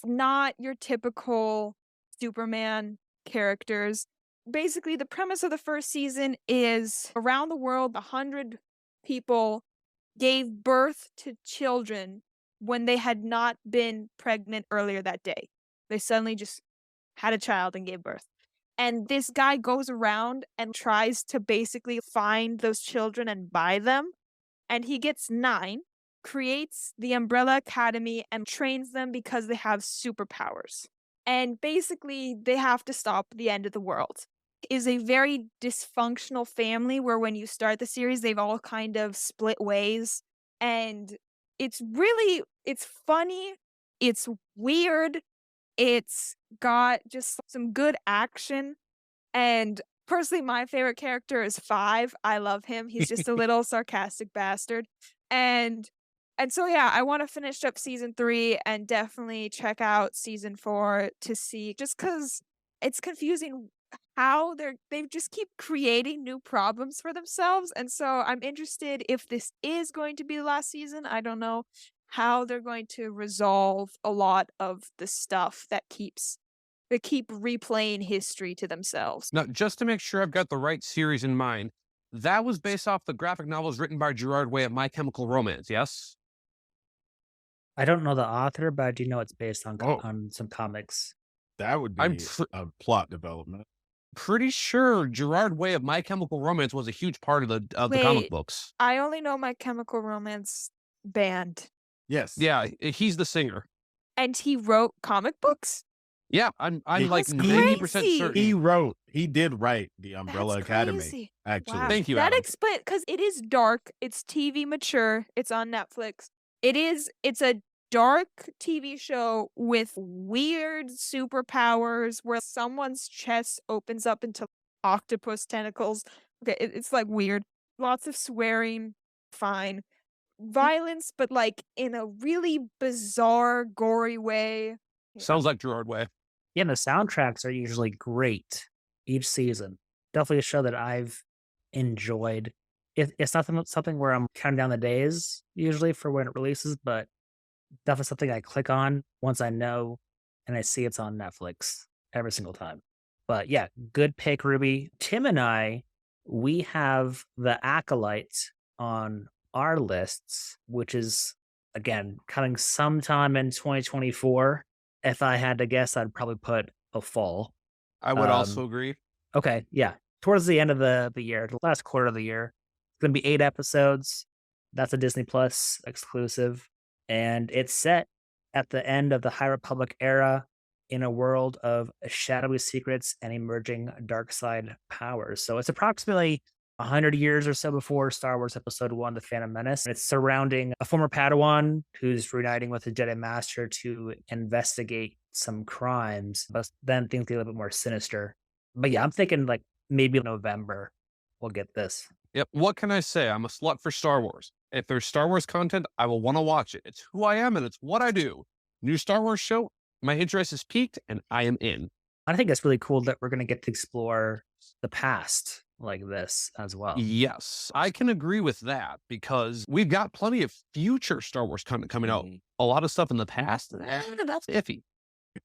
not your typical Superman characters. Basically, the premise of the first season is around the world, 100 people gave birth to children when they had not been pregnant earlier that day. They suddenly just had a child and gave birth. And this guy goes around and tries to basically find those children and buy them. And he gets 9, creates the Umbrella Academy and trains them because they have superpowers. And basically, they have to stop the end of the world. It is a very dysfunctional family where when you start the series, they've all kind of split ways. And it's funny, it's weird, it's got just some good action. And personally, my favorite character is 5. I love him. He's just a little sarcastic bastard. And so yeah, I want to finish up season 3 and definitely check out season 4 to see, just because it's confusing how they just keep creating new problems for themselves. And so I'm interested if this is going to be the last season. I don't know how they're going to resolve a lot of the stuff that keep replaying history to themselves. Now, just to make sure I've got the right series in mind, that was based off the graphic novels written by Gerard Way of My Chemical Romance, yes? I don't know the author, but I do know it's based on Oh. on some comics. That would I'm be a plot development. pretty sure Gerard Way of My Chemical Romance was a huge part of the Wait. comic books. I only know My Chemical Romance band. Yes. Yeah, he's the singer. And he wrote comic books? Yeah, I'm like That's 90% crazy. certain. He did write the Umbrella That's Academy, crazy. actually. Wow. Thank you, That Adam. explains, because it is dark. It's TV mature. It's on Netflix. It's a dark TV show with weird superpowers where someone's chest opens up into octopus tentacles. Okay, it's like weird. Lots of swearing, fine. Violence, but like in a really bizarre, gory way. Yeah. Sounds like Gerard Way. Yeah, and the soundtracks are usually great each season. Definitely a show that I've enjoyed. It's not something where I'm counting down the days usually for when it releases, but definitely something I click on once I know and I see it's on Netflix every single time. But yeah, good pick, Ruby. Tim and I, we have The Acolyte on our lists, which is again coming sometime in 2024. If I had to guess, I'd probably put a fall. I would also Um, agree. okay, yeah. Towards the end of the year, the last quarter of the year, it's gonna be 8 episodes. That's a Disney Plus exclusive. And it's set at the end of the High Republic era in a world of shadowy secrets and emerging dark side powers. So it's approximately 100 years or so before Star Wars Episode 1, The Phantom Menace. It's surrounding a former Padawan who's reuniting with the Jedi Master to investigate some crimes, but then things get a little bit more sinister. But yeah, I'm thinking like maybe November we'll get this. Yep. What can I say? I'm a slut for Star Wars. If there's Star Wars content, I will want to watch it. It's who I am and it's what I do. New Star Wars show, my interest is peaked and I am in. I think it's really cool that we're going to get to explore the past like this as well. Yes, I can agree with that because we've got plenty of future Star Wars content coming out. A lot of stuff in the past, that's iffy.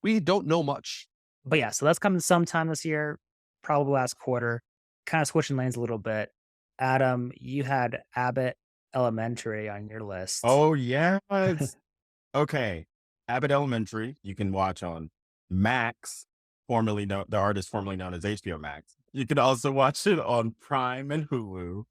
We don't know much. But yeah, so that's coming sometime this year, probably last quarter. Kind of switching lanes a little bit. Adam, you had Abbott Elementary on your list. Oh, yes. Okay. Abbott Elementary, you can watch on Max, the artist formerly known as HBO Max. You can also watch it on Prime and Hulu.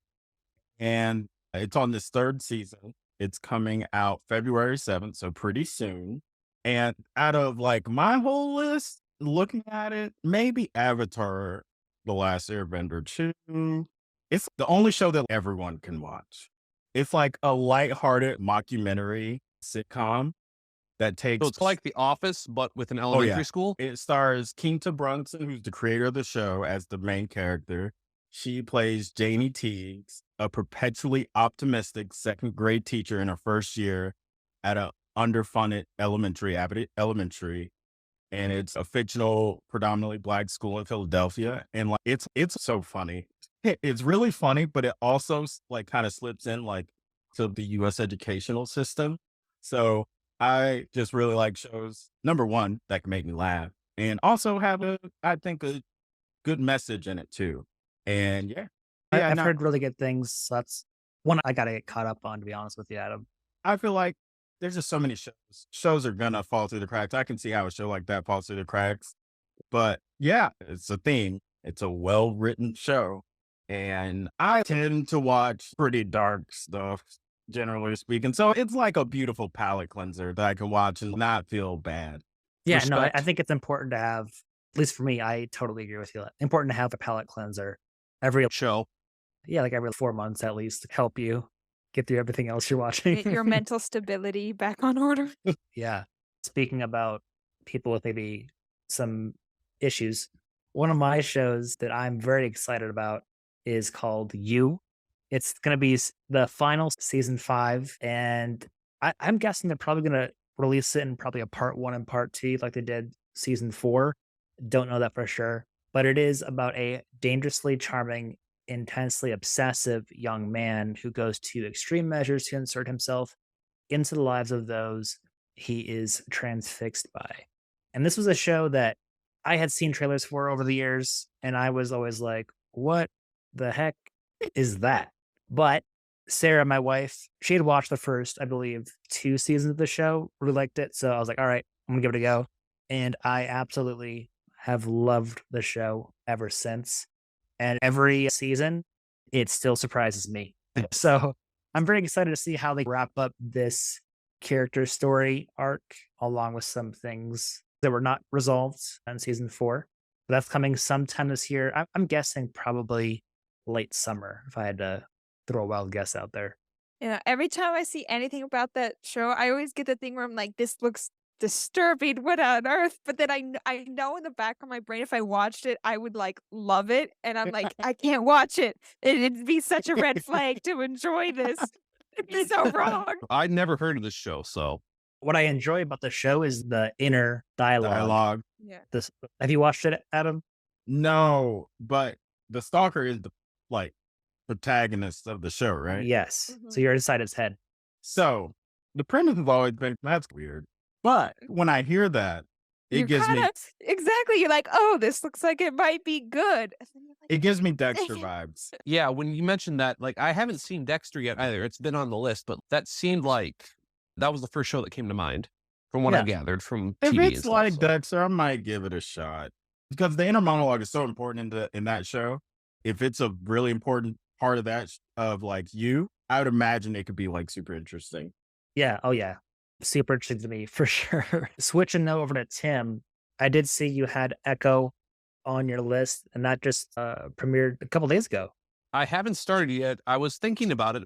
And it's on this third season. It's coming out February 7th, so pretty soon. And out of like my whole list, looking at it, maybe Avatar, The Last Airbender 2. It's the only show that everyone can watch. It's like a lighthearted mockumentary sitcom that takes. So it's like The Office, but with an elementary school. It stars Keita Brunson, who's the creator of the show, as the main character. She plays Janie Teagues, a perpetually optimistic second grade teacher in her first year at a underfunded Abbott Elementary. And it's a fictional, predominantly Black school in Philadelphia. And like it's so funny. It's really funny, but it also like kind of slips in like to the US educational system. So I just really like shows, number one, that can make me laugh and also have I think a good message in it too. And yeah. I've heard really good things. So that's one I got to get caught up on, to be honest with you, Adam. I feel like there's just so many shows. Shows are going to fall through the cracks. I can see how a show like that falls through the cracks. But yeah, it's a theme. It's a well-written show. And I tend to watch pretty dark stuff, generally speaking. So it's like a beautiful palate cleanser that I can watch and not feel bad. Yeah, no, Respect. I think it's important to have, at least for me, I totally agree with you. Important to have a palate cleanser every Show. Yeah, like every 4 months at least to help you get through everything else you're watching. Get your mental stability back on order. Yeah. Speaking about people with maybe some issues, one of my shows that I'm very excited about is called You. It's going to be the final season 5, and I'm guessing they're probably going to release it in probably a part 1 and part 2, like they did season 4. Don't know that for sure, but it is about a dangerously charming, intensely obsessive young man who goes to extreme measures to insert himself into the lives of those he is transfixed by. And this was a show that I had seen trailers for over the years, and I was always like, what the heck is that? But Sarah, my wife, she had watched the first, I believe, 2 seasons of the show, really liked it. So I was like, all right, I'm gonna give it a go. And I absolutely have loved the show ever since. And every season, it still surprises me. So I'm very excited to see how they wrap up this character story arc, along with some things that were not resolved in season 4. But that's coming sometime this year. I'm guessing probably late summer, if I had to throw a wild guess out there. Yeah, every time I see anything about that show, I always get the thing where I'm like, this looks disturbing. What on earth? But then I know in the back of my brain, if I watched it, I would like love it. And I'm like, I can't watch it. It'd be such a red flag to enjoy this. It'd be so wrong. I'd never heard of this show, so What I enjoy about the show is the inner dialogue. Yeah. Have you watched it, Adam? No, but the stalker is the like protagonist of the show, right? Yes. Mhm. So you're inside his head. So the premise has always been that's weird. But when I hear that, it You're gives me kinda, exactly. You're like, oh, this looks like it might be good. And then you're like, it gives me Dexter vibes. yeah, when you mentioned that, like I haven't seen Dexter yet either. It's been on the list, but that seemed like that was the first show that came to mind from what I Yeah. gathered from If TV and it's stuff, like so. Dexter, I might give it a shot because the inner monologue is so important in that show. If it's a really important part of that of like you, I would imagine it could be like super interesting. Yeah. Oh, yeah. Super interesting to me for sure. Switching over to Tim, I did see you had Echo on your list, and that just premiered a couple days ago. I haven't started yet. I was thinking about it,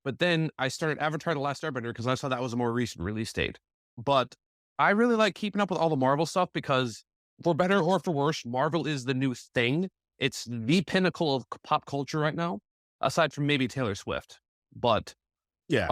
but then I started Avatar: The Last Airbender because I saw that was a more recent release date. But I really like keeping up with all the Marvel stuff because, for better or for worse, Marvel is the new thing. It's the pinnacle of pop culture right now, aside from maybe Taylor Swift. But Yeah.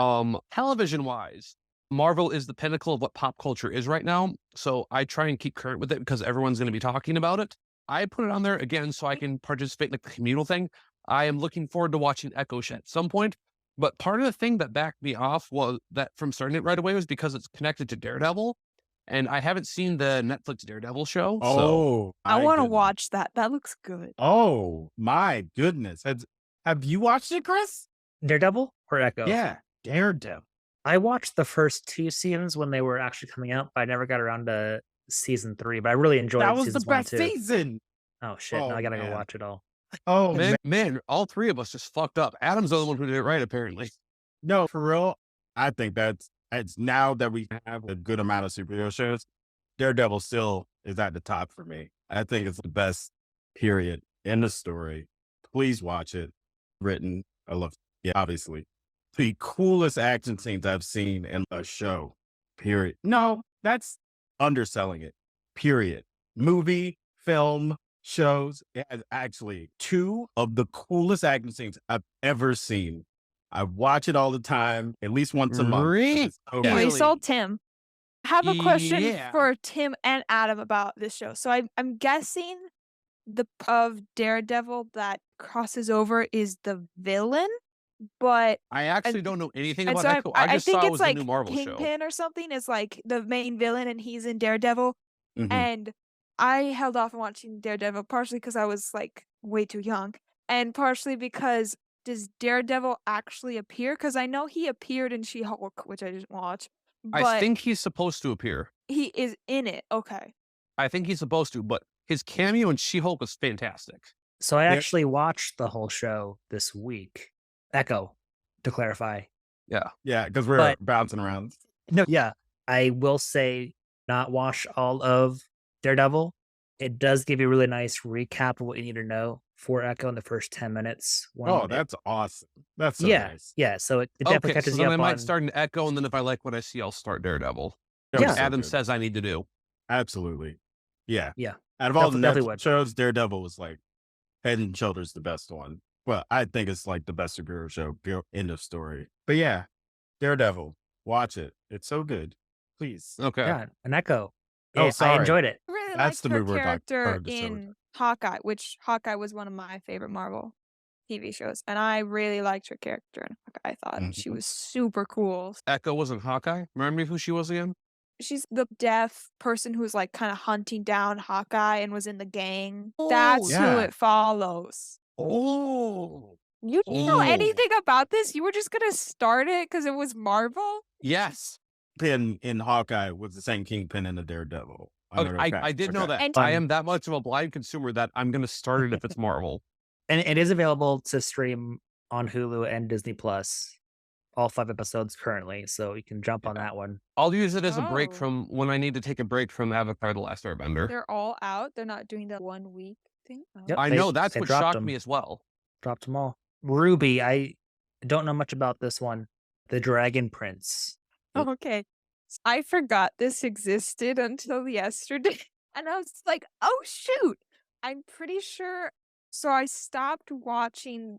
television wise, Marvel is the pinnacle of what pop culture is right now. So I try and keep current with it because everyone's going to be talking about it. I put it on there again so I can participate in like the communal thing. I am looking forward to watching Echo at some point. But part of the thing that backed me off was that from starting it right away was because it's connected to Daredevil. And I haven't seen the Netflix Daredevil show. So Oh, I my want to goodness. watch that. That looks good. Oh my goodness. Have you watched it, Chris? Daredevil or Echo? Yeah. Daredevil. I watched the first 2 seasons when they were actually coming out, but I never got around to season 3. But I really enjoyed That was the seasons 1 and best 2. season. Oh shit! Now Oh, I gotta go man. watch it all. Oh man, all three of us just fucked up. Adam's the only one who did it right, apparently. No, for real. I think it's now that we have a good amount of superhero shows, Daredevil still is at the top for me. I think it's the best period in the story. Please watch it. Written, I love, yeah, obviously. The coolest action scenes I've seen in a show, period. No, that's underselling it, period. Movie, film, shows, it has actually 2 of the coolest action scenes I've ever seen. I watch it all the time, at least once a month. Really? It's so Yeah. We good. sold Tim. I have a question Yeah. for Tim and Adam about this show. So I'm guessing the of Daredevil that crosses over is the villain, but I actually don't know anything and about so Echo. I just think saw it it's was like the new Marvel show. Kingpin or something is like the main villain, and he's in Daredevil. Mhm. And I held off on watching Daredevil partially because I was like way too young, and partially because does Daredevil actually appear? Because I know he appeared in She-Hulk, which I didn't watch, I but think he's supposed to appear. he is in it. Okay. I think he's supposed to, but his cameo in She-Hulk was fantastic. So I Yeah. actually watched the whole show this week. Echo, to clarify. Yeah, because we're But- bouncing around. No, yeah, I will say not watch all of Daredevil. It does give you a really nice recap of what you need to know for Echo in the first 10 minutes. Oh, that's awesome. That's so yeah, nice. yeah. So it definitely Okay, catches so you then I up might on. start an Echo, and then if I like what I see, I'll start Daredevil. That Yeah. was so Adam good. says I need to do. Absolutely. Yeah. Yeah. Out of all the Definitely Netflix would. shows, Daredevil was like head and shoulders the best one. Well, I think it's like the best superhero show. End of story. But yeah, Daredevil. Watch it. It's so good. Please. Okay. Yeah, an Echo. Oh, I sorry. enjoyed it. I really That's liked the her movie we're talking- character or the show we're in Hawkeye, which Hawkeye was one of my favorite Marvel TV shows, and I really liked her character in Hawkeye. I thought she Mhm. was super cool. Echo wasn't Hawkeye. Remind me who she was again? She's the deaf person who's like kind of hunting down Hawkeye and was in the gang. That's who yeah. it follows. Oh, You didn't know Oh. anything about this? You were just gonna start it because it was Marvel? yes. Pin in Hawkeye was the same Kingpin in the Daredevil. Okay, know I that. did know Okay. that. And- I am that much of a blind consumer that I'm going to start it if it's Marvel. And it is available to stream on Hulu and Disney Plus. All 5 episodes currently, so you can jump on Yeah. that one. I'll use it as a break Oh. from when I need to take a break from Avatar: The Last Airbender. They're all out. They're not doing the 1 week thing. Oh. Yep. I they- know that's they what dropped shocked them. me as well. Dropped them all. Ruby, I don't know much about this one. The Dragon Prince. Oh, okay. I forgot this existed until yesterday. And I was like, oh, shoot. I'm pretty sure. So I stopped watching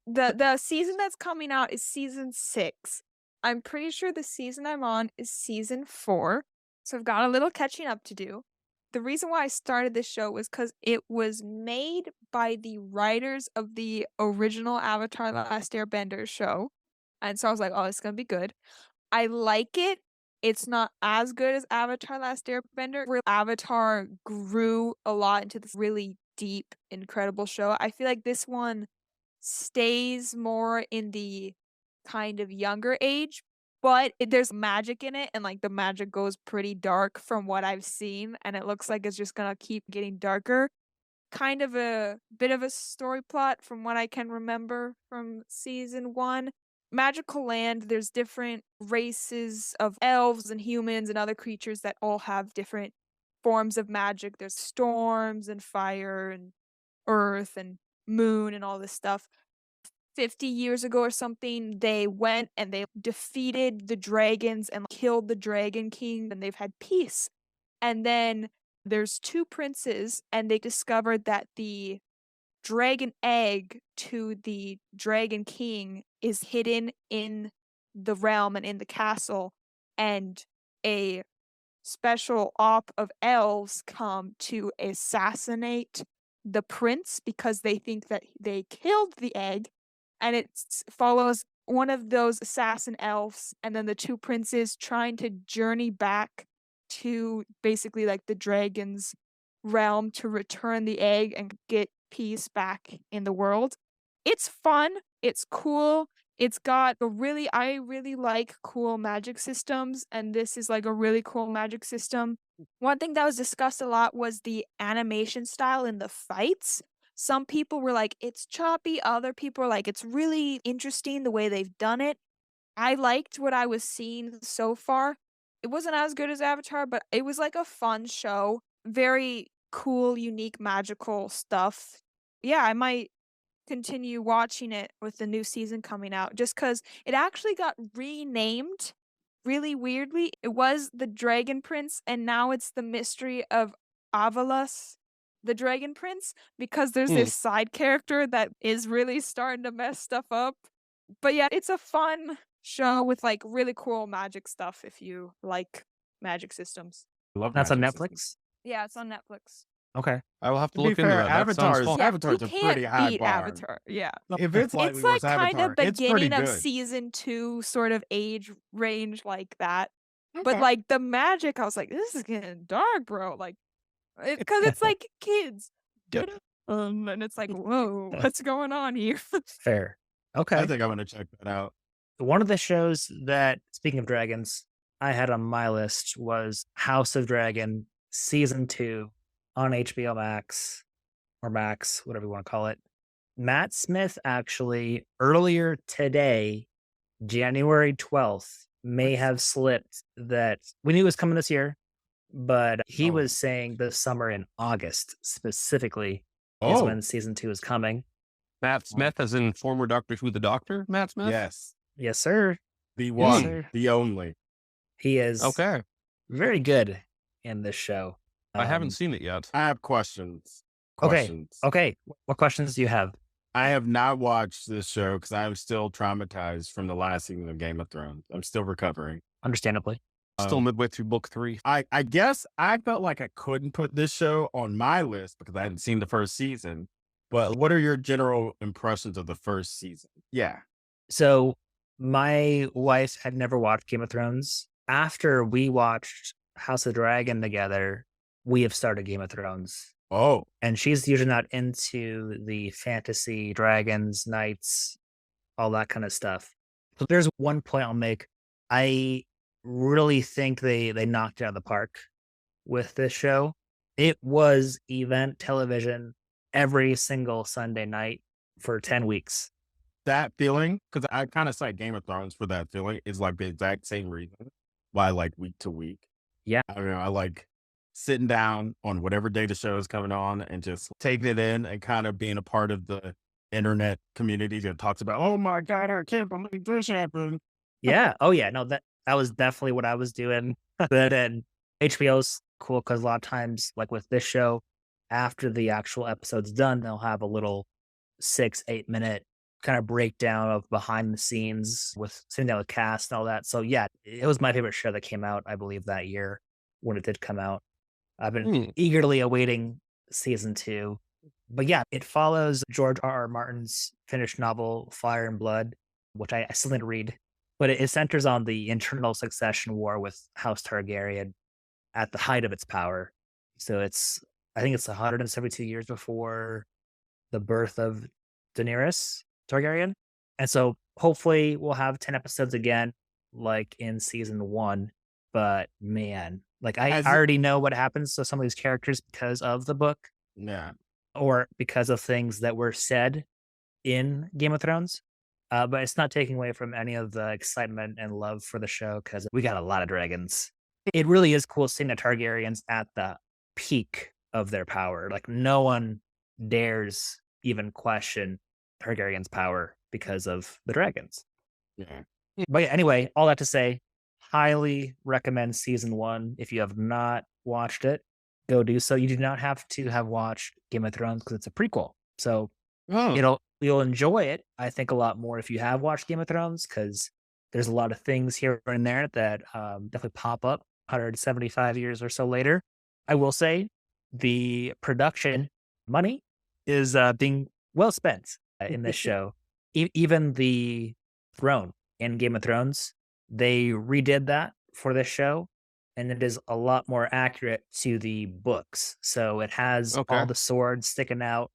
the season that's coming out is season 6. I'm pretty sure the season I'm on is season 4. So I've got a little catching up to do. The reason why I started this show was because it was made by the writers of the original Avatar: The Last Airbender show. And so I was like, oh, it's gonna be good. I like it. It's not as good as Avatar: Last Airbender, where Avatar grew a lot into this really deep, incredible show. I feel like this one stays more in the kind of younger age, but there's magic in it, and like the magic goes pretty dark from what I've seen, and it looks like it's just gonna keep getting darker. Kind of a bit of a story plot from what I can remember from season 1. Magical land, there's different races of elves and humans and other creatures that all have different forms of magic. There's storms and fire and earth and moon and all this stuff. 50 years ago or something, they went and they defeated the dragons and killed the Dragon King, and they've had peace. And then there's 2 princes, and they discovered that the dragon egg to the Dragon King is hidden in the realm and in the castle, and a special op of elves come to assassinate the prince because they think that they killed the egg, and it follows one of those assassin elves and then the 2 princes trying to journey back to basically like the dragon's realm to return the egg and get peace back in the world. It's fun, it's cool. It's got I really like cool magic systems, and this is like a really cool magic system. One thing that was discussed a lot was the animation style in the fights. Some people were like, it's choppy. Other people were like, it's really interesting the way they've done it. I liked what I was seeing so far. It wasn't as good as Avatar, but it was like a fun show. Very cool, unique, magical stuff. Yeah, I might continue watching it with the new season coming out just because it actually got renamed really weirdly. It was the Dragon Prince, and now it's the Mystery of Avalos, the Dragon Prince, because there's Hmm. this side character that is really starting to mess stuff up. But yeah, it's a fun show with like really cool magic stuff if you like magic systems. I love That's on magic Netflix. systems. Yeah, it's on Netflix. Okay. I will have to To be look into fair, that. That sounds Avatar is- fun. Yeah, Avatar's you a can't pretty high beat bar. Avatar. Yeah. If it's like It's like kind Avatar, of it's pretty beginning of good. season 2 sort of age range like that. But Okay. like the magic, I was like, this is getting dark, bro. Like, because it's like kids. Yep. And it's like, whoa, what's going on here? Fair. I Okay. think I'm gonna check that out. One of the shows that, speaking of dragons, I had on my list was House of Dragon season 2 on HBO Max or Max, whatever you want to call it. Matt Smith actually earlier today, January 12th, may have slipped that we knew it was coming this year, but he Oh. was saying this summer in August specifically is Oh, when season 2 is coming. Matt Smith, as in former Doctor Who, the Doctor, Matt Smith? yes. Yes, sir. The one, sir. the only. He is Okay. very good in this show. I haven't Um, seen it yet. I have questions. Okay. Questions. Okay. What questions do you have? I have not watched this show because I'm still traumatized from the last season of Game of Thrones. I'm still recovering. Understandably. Still Um, midway through book 3. I guess I felt like I couldn't put this show on my list because I hadn't seen the first season. But what are your general impressions of the first season? Yeah. So my wife had never watched Game of Thrones. After we watched House of Dragon together, we have started Game of Thrones. Oh, And she's usually not into the fantasy, dragons, knights, all that kind of stuff. So there's one point I'll make. I really think they knocked it out of the park with this show. It was event television every single Sunday night for 10 weeks. that feeling, because I kind of cite Game of Thrones for that feeling, is like the exact same reason why I like week to week. Yeah. I mean, I like sitting down on whatever day the show is coming on and just taking it in and kind of being a part of the internet community that talks about, oh my God, I can't believe this happened. Yeah. Oh yeah. No, That was definitely what I was doing. But then HBO's cool because a lot of times, like with this show, after the actual episode's done, they'll have a little 6, 8 minute kind of breakdown of behind the scenes with sitting down with cast and all that. So yeah, it was my favorite show that came out, I believe, that year when it did come out. I've been Hmm. eagerly awaiting season 2. But yeah, it follows George R. R. Martin's finished novel, Fire and Blood, which I still need to read. But it centers on the internal succession war with House Targaryen at the height of its power. So I think it's 172 years before the birth of Daenerys Targaryen. And so hopefully we'll have 10 episodes again, like in season 1. But man, like I Has it? already know what happens to some of these characters because of the book Yeah. or because of things that were said in Game of Thrones. But it's not taking away from any of the excitement and love for the show because we got a lot of dragons. It really is cool seeing the Targaryens at the peak of their power. Like no one dares even question Targaryen's power because of the dragons. Yeah. But yeah, anyway, all that to say, highly recommend season 1. If you have not watched it, go do so. You do not have to have watched Game of Thrones because it's a prequel. So Oh, you'll enjoy it, I think, a lot more if you have watched Game of Thrones because there's a lot of things here and there that definitely pop up 175 years or so later. I will say the production money is being well spent in this show. Even the throne in Game of Thrones, they redid that for this show, and it is a lot more accurate to the books. So it has all okay. the swords sticking out,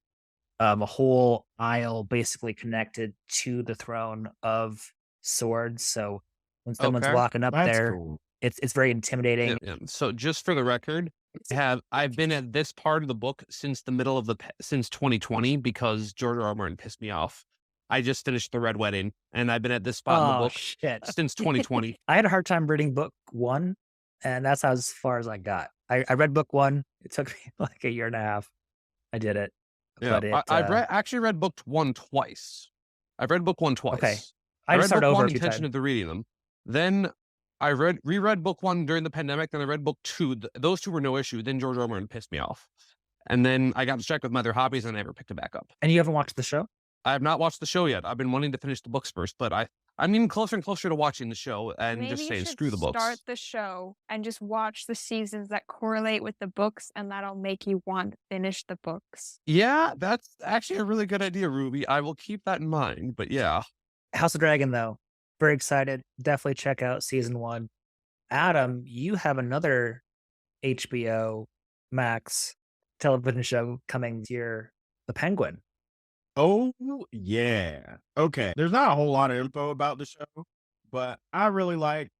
a whole aisle basically connected to the throne of swords. So when someone's Okay. walking up That's there, cool. it's very intimidating. Yeah. So just for the record, I've been at this part of the book since the middle of since 2020 because George R. R. Martin pissed me off. I just finished The Red Wedding, and I've been at this spot in the Oh book shit! since 2020. I had a hard time reading book 1, and that's as far as I got. I read book 1. It took me like a year and a half. I did it, Yeah, but it I've actually read book 1 twice. I've read book 1 okay. twice. I I just read started book over 1 a few times. intention to reading them. Then I reread book 1 during the pandemic. Then I read book 2. Those 2 were no issue. Then George R. R. Martin pissed me off, and then I got distracted with my other hobbies and I never picked it back up. And you haven't watched the show? I have not watched the show yet. I've been wanting to finish the books first, but I'm getting closer and closer to watching the show and Maybe just you saying should screw the start books. the show and just watch the seasons that correlate with the books, and that'll make you want to finish the books. Yeah, that's actually a really good idea, Ruby. I will keep that in mind. But yeah, House of Dragon, though, very excited. Definitely check out season 1. Adam, you have another HBO Max television show coming this year, The Penguin. Oh, yeah. Okay. There's not a whole lot of info about the show, but I really like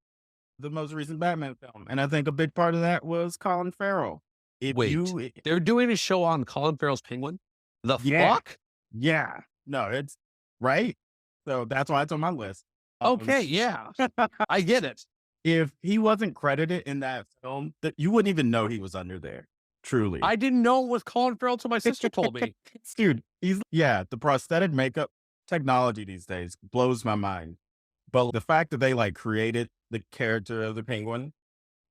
the most recent Batman film. And I think a big part of that was Colin Farrell. If wait, you, they're doing a show on Colin Farrell's Penguin. The yeah, fuck? yeah. No, it's right. So that's why it's on my list. Okay, yeah, I get it. If he wasn't credited in that film, that you wouldn't even know he was under there. Truly. I didn't know it was Colin Farrell till my sister told me. Dude, the prosthetic makeup technology these days blows my mind. But the fact that they like created the character of the penguin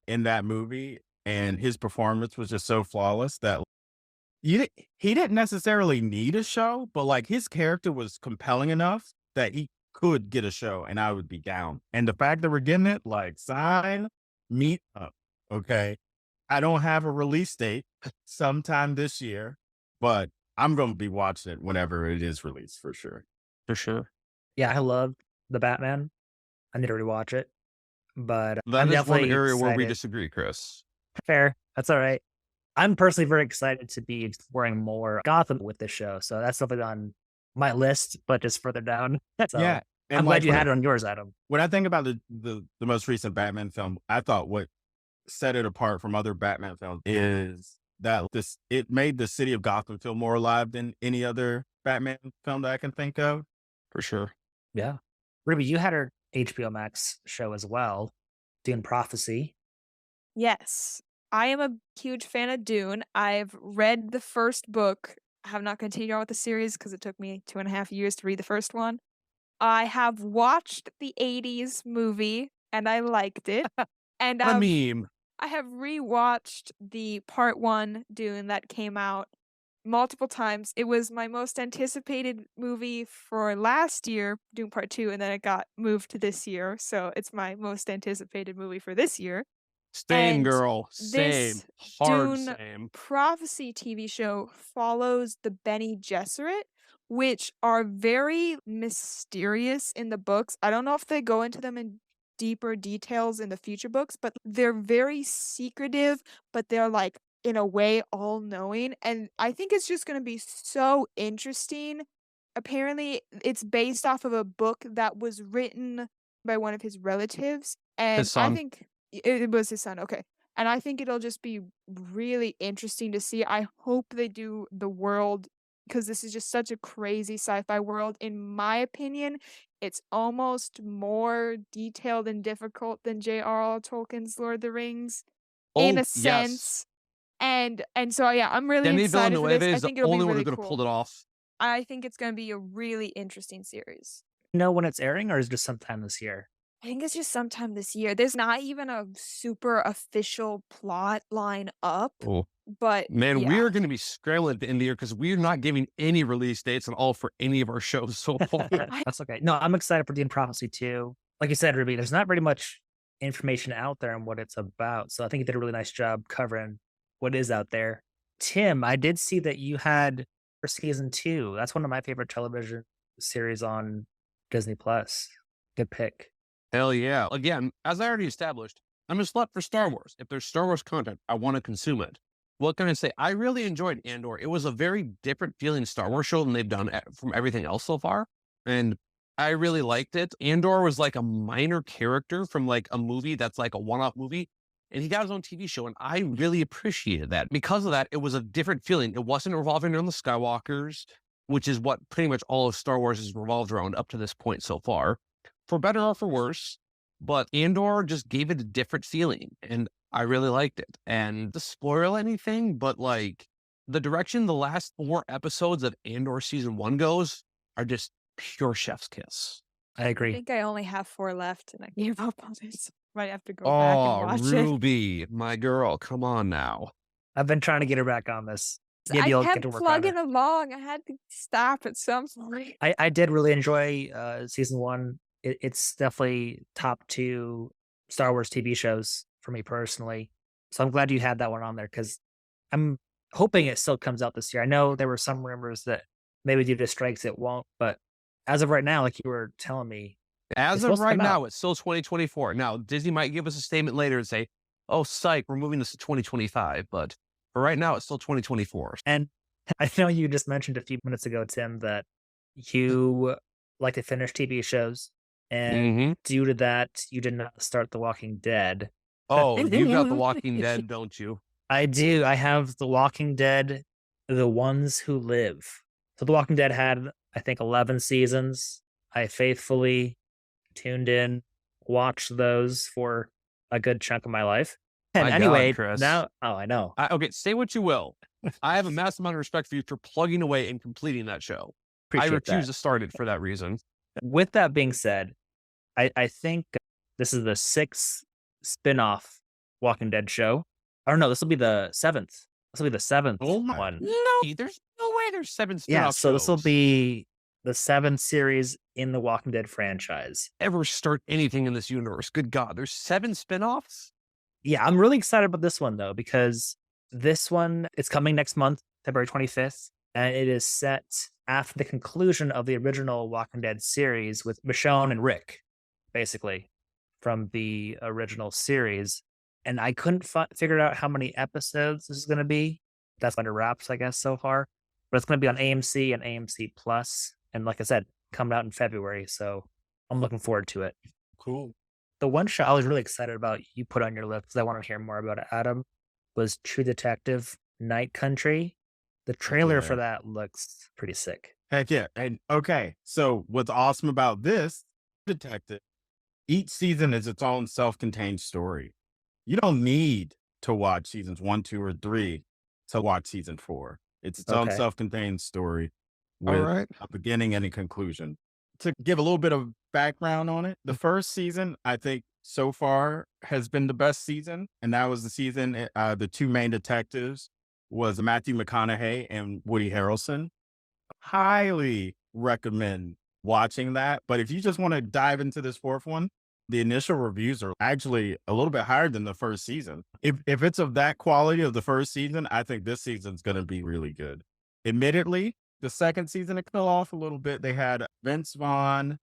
in that movie and his performance was just so flawless that he didn't necessarily need a show, but like his character was compelling enough that he could get a show and I would be down. And the fact that we're getting it, like, sign me up. Okay. I don't have a release date sometime this year, but I'm going to be watching it whenever it is released for sure. For sure. Yeah, I love the Batman. I need to rewatch it, but That I'm is one definitely area where we excited. disagree, Chris. Fair. That's all right. I'm personally very excited to be exploring more Gotham with this show. So that's something on my list, but just further down. So Yeah. And I'm glad like you had it on yours, Adam. when I think about the most recent Batman film, I thought what set it apart from other Batman films is that it made the city of Gotham feel more alive than any other Batman film that I can think of. For sure. Yeah. Ruby, you had our HBO Max show as well, Dune Prophecy. Yes, I am a huge fan of Dune. I've read the first book. I have not continued on with the series because it took me 2.5 years to read the first one. I have watched the 80s movie, and I liked it. And What a meme. I have rewatched the part 1 Dune that came out multiple times. It was my most anticipated movie for last year, Dune Part 2, and then it got moved to this year, so it's my most anticipated movie for this year. Same, And girl. Same. this Hard Dune same. Prophecy TV show follows the Bene Gesserit, which are very mysterious in the books. I don't know if they go into them in deeper details in the future books, but they're very secretive, but they're like in a way all knowing. And I think it's just going to be so interesting. Apparently, it's based off of a book that was written by one of his relatives. His And I son. think it was his son. Okay. And I think it'll just be really interesting to see. I hope they do the world because this is just such a crazy sci-fi world. In my opinion, it's almost more detailed and difficult than J.R.R. Tolkien's Lord of the Rings in Oh, a yes. sense. And so yeah, I'm really Denis excited for this. Villeneuve I is the think it'll be only one who's really going to pull cool. it off. I think it's going to be a really interesting series. Know when it's airing, or is it just sometime this year? I think it's just sometime this year. There's not even a super official plot line up, Oh, but man, yeah. we're going to be scrambling at the end of the year because we're not giving any release dates at all for any of our shows so far. That's okay. No, I'm excited for Dune Prophecy too. Like you said, Ruby, there's not very much information out there on what it's about. So I think you did a really nice job covering what is out there. Tim, I did see that you had for season 2. That's one of my favorite television series on Disney Plus. Good pick. Hell yeah. Again, as I already established, I'm a slut for Star Wars. If there's Star Wars content, I want to consume it. What can I say? I really enjoyed Andor. It was a very different feeling Star Wars show than they've done from everything else so far. And I really liked it. Andor was like a minor character from like a movie that's like a one-off movie. And he got his own TV show. And I really appreciated that. Because of that, it was a different feeling. It wasn't revolving around the Skywalkers, which is what pretty much all of Star Wars has revolved around up to this point so far. For better or for worse, but Andor just gave it a different feeling, and I really liked it. And to spoil anything, but like the direction the last 4 episodes of Andor season 1 goes are just pure chef's kiss. I I agree. think I only have 4 left and I gave up on it. Might have to go back and Oh, watch it. Ruby, my girl, come on now. I've been trying to get her back on this. Maybe I I'll get kept to work on plugging it. along. I had to stop at some point. I did really enjoy season 1. It's definitely top 2 Star Wars TV shows for me personally. So I'm glad you had that one on there because I'm hoping it still comes out this year. I know there were some rumors that maybe due to strikes it won't, but as of right now, like you were telling me, As it's of supposed to right come out. now, it's still 2024. Now, Disney might give us a statement later and say, oh, psych, we're moving this to 2025. But for right now, it's still 2024. And I know you just mentioned a few minutes ago, Tim, that you like to finish TV shows. And due to that, you did not start The Walking Dead. Oh, you got The Walking Dead, don't you? I do. I have The Walking Dead, The Ones Who Live. So The Walking Dead had, I think, 11 seasons. I faithfully tuned in, watched those for a good chunk of my life. And My God, anyway, Chris. now, I know. Okay, say what you will. I have a massive amount of respect for you for plugging away and completing that show. Appreciate I refuse that. to start it for that reason. With that being said, I think this is the 6th spin-off Walking Dead show. Or no, this will be the 7th. This will be the 7th one. No, there's no way there's 7 spin-off Yeah, so this will shows. be the 7th series in the Walking Dead franchise. Ever start anything in this universe? Good God, there's 7 spin-offs? Yeah, I'm really excited about this one though, because this one is coming next month, February 25th, and it is set after the conclusion of the original Walking Dead series with Michonne and Rick, basically, from the original series. And I couldn't figure out how many episodes this is going to be. That's under wraps, I guess, so far. But it's going to be on AMC and AMC Plus. And like I said, coming out in February. So I'm looking forward to it. Cool. The one show I was really excited about you put on your list because I want to hear more about it, Adam, was True Detective Night Country. The trailer for that looks pretty sick. Heck yeah. And okay, so what's awesome about this detective, each season is its own self-contained story. You don't need to watch seasons 1, 2, or 3 to watch season 4. It's its own Okay. self-contained story All with right. a beginning and a conclusion. To give a little bit of background on it, the first season, I think, so far has been the best season, and that was the season. The two main detectives was Matthew McConaughey and Woody Harrelson. Highly recommend watching that. But if you just want to dive into this fourth one, the initial reviews are actually a little bit higher than the first season. If it's of that quality of the first season, I think this season's going to be really good. Admittedly, the second season it fell off a little bit. They had Vince Vaughn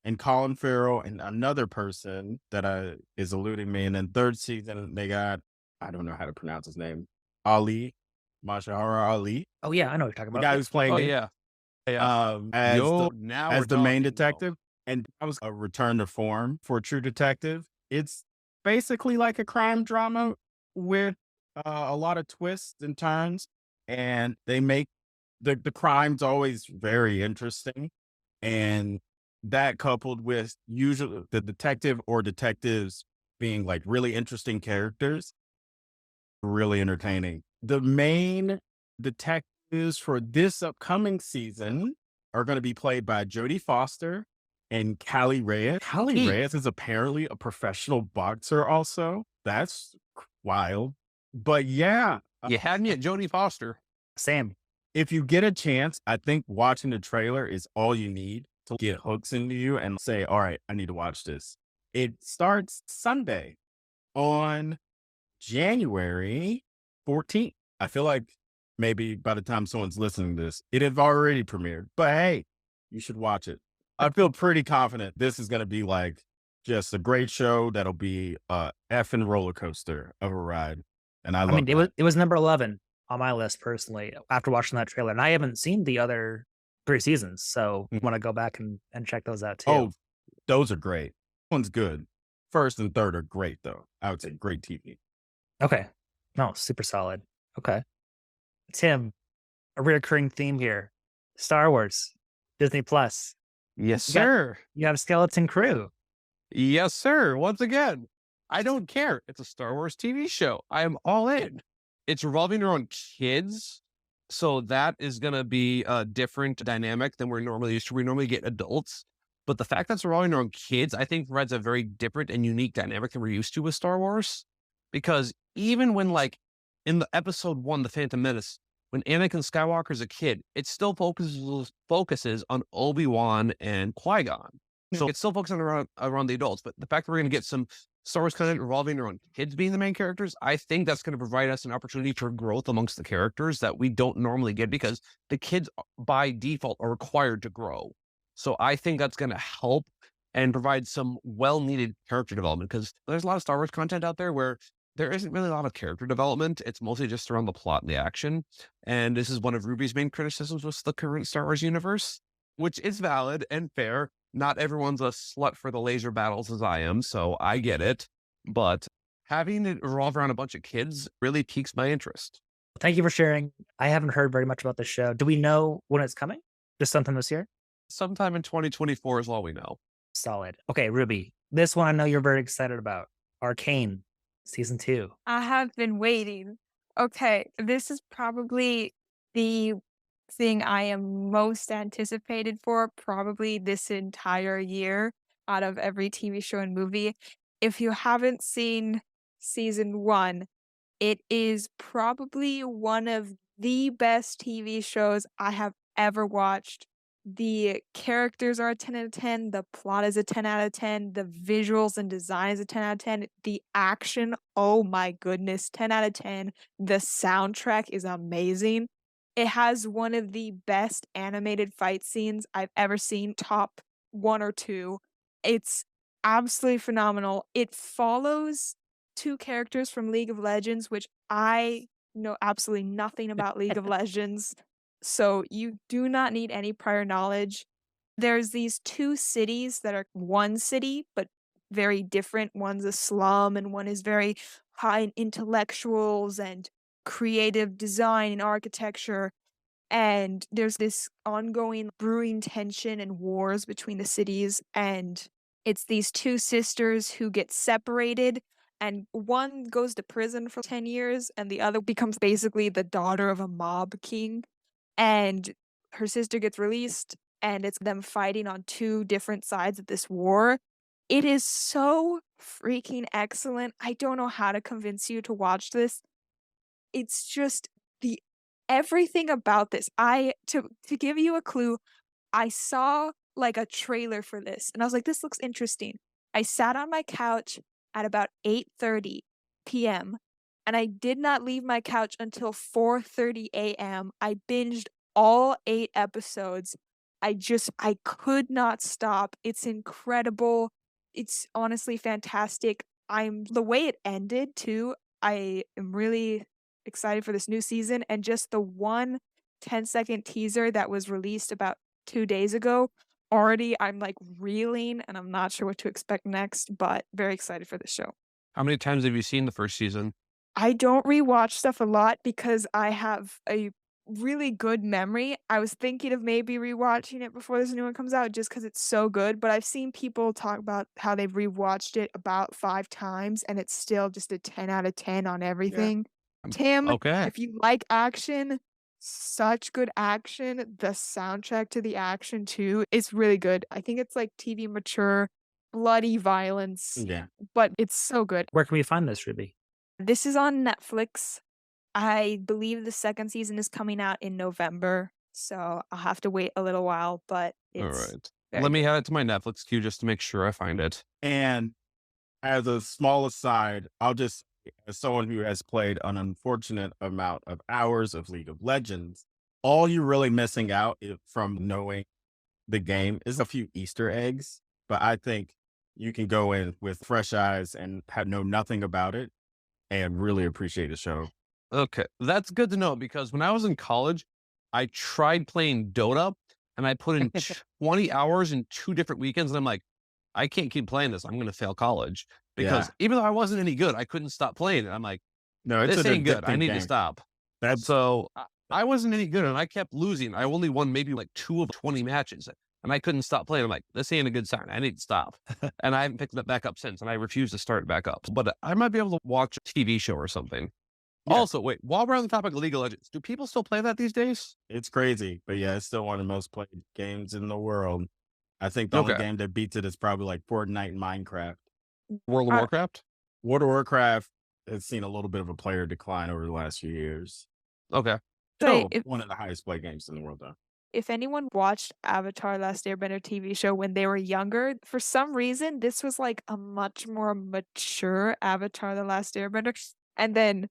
and Colin Farrell and another person that is eluding me. And then third season they got, I don't know how to pronounce his name, Ali, Mashahara Ali, Oh yeah, I know what you're talking the about. guy Yeah. who's playing Oh it, yeah, yeah. Now as we're the main talking, though. detective. And that was a return to form for True Detective. It's basically like a crime drama with a lot of twists and turns, and they make the crimes always very interesting. And that coupled with usually the detective or detectives being like really interesting characters, really entertaining. The main detectives for this upcoming season are going to be played by Jodie Foster and Callie Reyes. Callie Hey. Reyes is apparently a professional boxer also. That's wild. But yeah, You had me at Jodie Foster. Same. if you get a chance, I think watching the trailer is all you need to get hooks into you and say, all right, I need to watch this. It starts Sunday on January 14th. I feel like maybe by the time someone's listening to this, it had already premiered. But hey, you should watch it. I feel pretty confident this is going to be like just a great show that'll be a effing roller coaster of a ride. And I I love mean, that. it was number 11 on my list personally after watching that trailer, and I haven't seen the other 3 seasons, so I want to go back and check those out too. Oh, those are great. One's good. First and third are great, though. I would say great TV. Okay. No, super solid. Okay. Tim, a reoccurring theme here. Star Wars, Disney Plus. Yes, You got- sir. You have Skeleton Crew. Yes, sir. Once again, I don't care. It's a Star Wars TV show. I am all in. It's revolving around kids. So that is going to be a different dynamic than we're normally used to. We normally get adults. But the fact that it's revolving around kids, I think provides a very different and unique dynamic than we're used to with Star Wars. Because even when, like, in the episode 1, The Phantom Menace, when Anakin Skywalker's a kid, it still focuses on Obi-Wan and Qui-Gon. So it's still focusing around the adults. But the fact that we're going to get some Star Wars content revolving around kids being the main characters, I think that's going to provide us an opportunity for growth amongst the characters that we don't normally get because the kids by default are required to grow. So I think that's going to help and provide some well-needed character development because there's a lot of Star Wars content out there where there isn't really a lot of character development. It's mostly just around the plot and the action. And this is one of Ruby's main criticisms with the current Star Wars universe, which is valid and fair. Not everyone's a slut for the laser battles as I am, so I get it. But having it revolve around a bunch of kids really piques my interest. Thank you for sharing. I haven't heard very much about this show. Do we know when it's coming? Just sometime this year? Sometime in 2024 is all we know. Solid. Okay, Ruby. This one I know you're very excited about. Arcane, season 2. I have been waiting. Okay, this is probably the thing I am most anticipated for probably this entire year out of every TV show and movie. If you haven't seen season 1, it is probably one of the best TV shows I have ever watched. The characters are a 10 out of 10, the plot is a 10 out of 10, the visuals and design is a 10 out of 10, the action, oh my goodness, 10 out of 10. The soundtrack is amazing. It has one of the best animated fight scenes I've ever seen, top 1 or 2. It's absolutely phenomenal. It follows 2 characters from League of Legends, which I know absolutely nothing about League of Legends. So you do not need any prior knowledge. There's these 2 cities that are one city, but very different. One's a slum and one is very high in intellectuals and creative design and architecture. And there's this ongoing brewing tension and wars between the cities. And it's these 2 sisters who get separated, and one goes to prison for 10 years, and the other becomes basically the daughter of a mob king. And her sister gets released, and it's them fighting on 2 different sides of this war. It is so freaking excellent. I don't know how to convince you to watch this. It's just the everything about this. To give you a clue, I saw like a trailer for this and I was like, this looks interesting. I sat on my couch at about 8:30 p.m. and I did not leave my couch until 4:30 a.m. I binged all 8 episodes. I could not stop. It's incredible. It's honestly fantastic. I'm the way it ended too. I am really excited for this new season and just the 10-second teaser that was released about 2 days ago. Already I'm like reeling and I'm not sure what to expect next, but very excited for the show. How many times have you seen the first season? I don't rewatch stuff a lot because I have a really good memory. I was thinking of maybe rewatching it before this new one comes out just because it's so good, but I've seen people talk about how they've rewatched it about 5 times and it's still just a 10 out of 10 on everything. Tim, Okay. if you like action, such good action. The soundtrack to the action too is really good. I think it's like TV mature, bloody violence, Yeah. but it's so good. Where can we find this, Ruby? This is on Netflix. I believe the second season is coming out in November, so I'll have to wait a little while, but All it's right. very Let me good. add it to my Netflix queue just to make sure I find it. And as a small aside, as someone who has played an unfortunate amount of hours of League of Legends, all you're really missing out from knowing the game is a few Easter eggs. But I think you can go in with fresh eyes and know nothing about it and really appreciate the show. Okay, that's good to know because when I was in college, I tried playing Dota and I put in 20 hours in 2 different weekends. And I'm like, I can't keep playing this. I'm going to fail college because Yeah. even though I wasn't any good, I couldn't stop playing it. I'm like, No, it's this an ain't good. I addicting need to game. stop. That's So I wasn't any good and I kept losing. I only won maybe like 2 of 20 matches and I couldn't stop playing. I'm like, this ain't a good sign. I need to stop. And I haven't picked it back up since and I refuse to start it back up. But I might be able to watch a TV show or something. Yeah. Also, wait, while we're on the topic of League of Legends, do people still play that these days? it's crazy. But yeah, it's still one of the most played games in the world. I think the only Okay. game that beats it is probably like Fortnite and Minecraft. World of Uh, Warcraft? World of Warcraft has seen a little bit of a player decline over the last few years. Okay. Say, Still one of the highest played games in the world, though. if anyone watched Avatar: Last Airbender TV show when they were younger, for some reason, this was like a much more mature Avatar: The Last Airbender. And then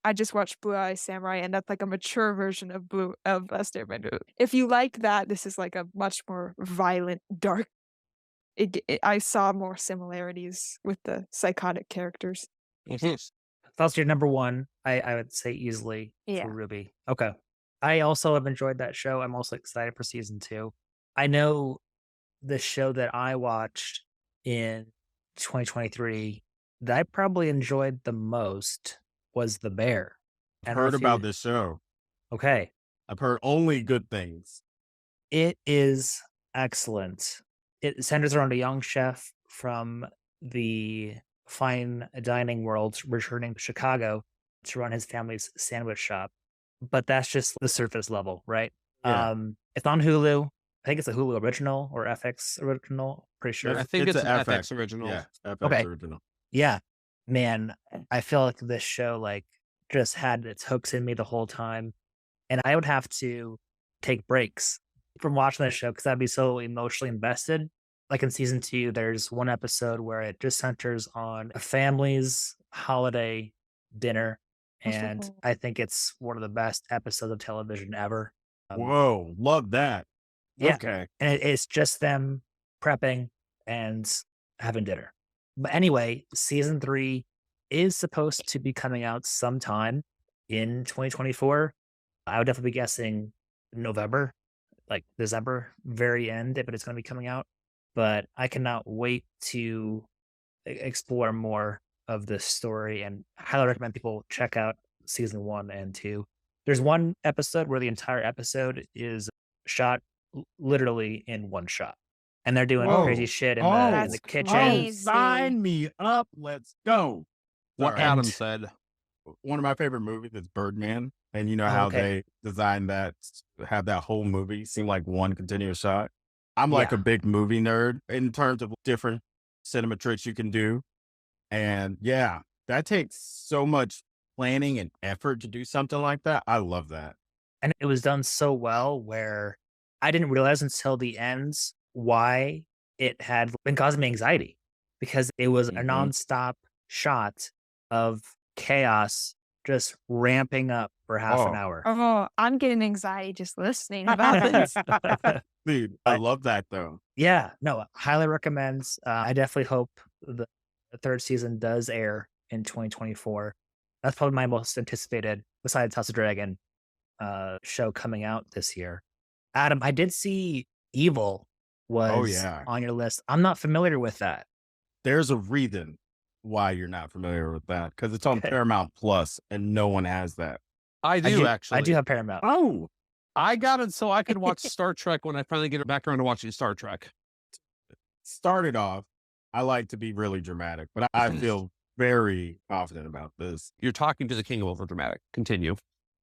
I just watched Blue Eye Samurai, and that's like a mature version of Last Airbender. If you like that, this is like a much more violent, dark. I saw more similarities with the psychotic characters. That's your number one. I would say easily Yeah. for Ruby. Okay. I also have enjoyed that show. I'm also excited for season 2. I know the show that I watched in 2023 that I probably enjoyed the most was The Bear. I I've don't know heard if about you- this show. Okay. I've heard only good things. It is excellent. It centers around a young chef from the fine dining world returning to Chicago to run his family's sandwich shop. But that's just the surface level, right? Yeah. It's on Hulu. I think it's a Hulu original or FX original. Pretty sure. I think it's a an FX original. Yeah, FX Okay. original. Yeah, man, I feel like this show like just had its hooks in me the whole time, and I would have to take breaks from watching this show because I'd be so emotionally invested. Like in season 2, there's one episode where it just centers on a family's holiday dinner, and I think it's one of the best episodes of television ever. Whoa, love that. Yeah. Okay. And it's just them prepping and having dinner. But anyway, season 3 is supposed to be coming out sometime in 2024. I would definitely be guessing November, like December, very end, if it is going to be coming out. But I cannot wait to explore more of this story and highly recommend people check out season 1 and 2. There's one episode where the entire episode is shot literally in one shot. And they're doing Whoa. crazy shit in That's the kitchen. crazy. Sign me up. Let's go. What Sorry. Adam And- said. One of my favorite movies is Birdman. And you know how okay. they designed that, have that whole movie seem like one continuous shot. I'm like Yeah. a big movie nerd in terms of different cinema tricks you can do. And yeah, that takes so much planning and effort to do something like that. I love that. And it was done so well where I didn't realize until the ends why it had been causing me anxiety because it was a Mhm. nonstop shot of chaos just ramping up for half an Oh, hour. Oh, I'm getting anxiety just listening about this. dude, I But love that though. yeah, no, highly recommends. I definitely hope the third season does air in 2024. That's probably my most anticipated, besides House of Dragon, show coming out this year. Adam, I did see Evil Oh was yeah. on your list. I'm not familiar with that. There's a reason why you're not familiar with that because it's on Okay. Paramount Plus and no one has that. I I do do actually. have Paramount. Oh, I got it so I could watch Star Trek when I finally get back around to watching Star Trek. started off, I like to be really dramatic, but I feel very confident about this. You're talking to the king of overdramatic. Continue.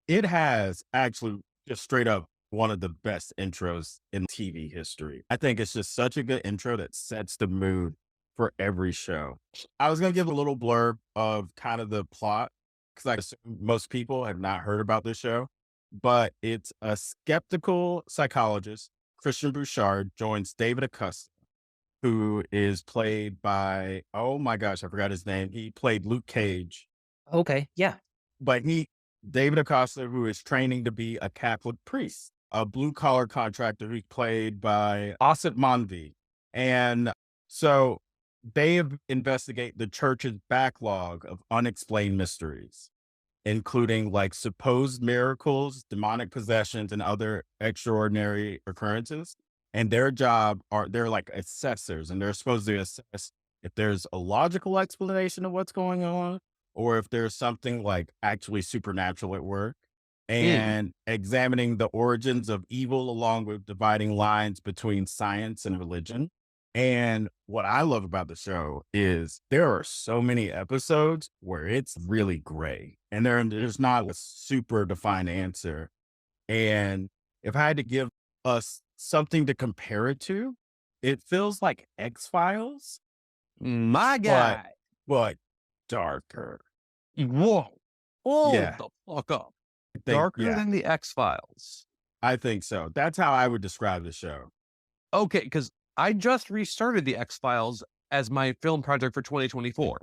It has actually just straight up one of the best intros in TV history. I think it's just such a good intro that sets the mood for every show. I was going to give a little blurb of kind of the plot because I assume most people have not heard about this show, but it's a skeptical psychologist, Christian Bouchard, joins David Acosta, who is played by, oh my gosh, I forgot his name. He played Luke Cage, Okay, yeah. but David Acosta, who is training to be a Catholic priest, a blue collar contractor who's played by Asit Manvi. And so they investigate the church's backlog of unexplained mysteries, including like supposed miracles, demonic possessions, and other extraordinary occurrences. And their job they're like assessors, and they're supposed to assess if there's a logical explanation of what's going on or if there's something like actually supernatural at work, Mm. and examining the origins of evil along with dividing lines between science and religion. And what I love about the show is there are so many episodes where it's really gray and there's not a super defined answer. And if I had to give us something to compare it to, it feels like X-Files, My but guy. but darker. Whoa. Hold Yeah, the fuck up. yeah, Darker than the X-Files. I think so. That's how I would describe the show. Okay, because I just restarted the X-Files as my film project for 2024.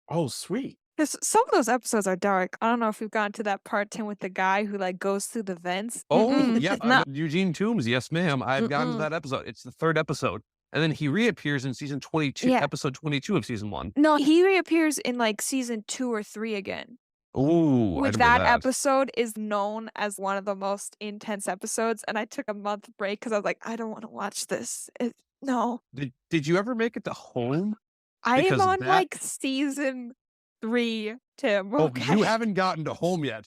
Oh, sweet. Because some of those episodes are dark. I don't know if we've gotten to that part 10 with the guy who like goes through the vents. Oh, It's yeah. not. Eugene Toombs. Yes, ma'am. I've gotten to that episode. It's the third episode. And then he reappears in season 22, Yeah. episode 22 of season 1. No, he reappears in like season 2 or 3 again. Ooh, I Which remember that that. episode is known as one of the most intense episodes. And I took a month break because I was like, I don't want to watch this. No. Did you ever make it to home? I am Because on that- like season 3, Tim. Oh, Okay. you haven't gotten to home yet.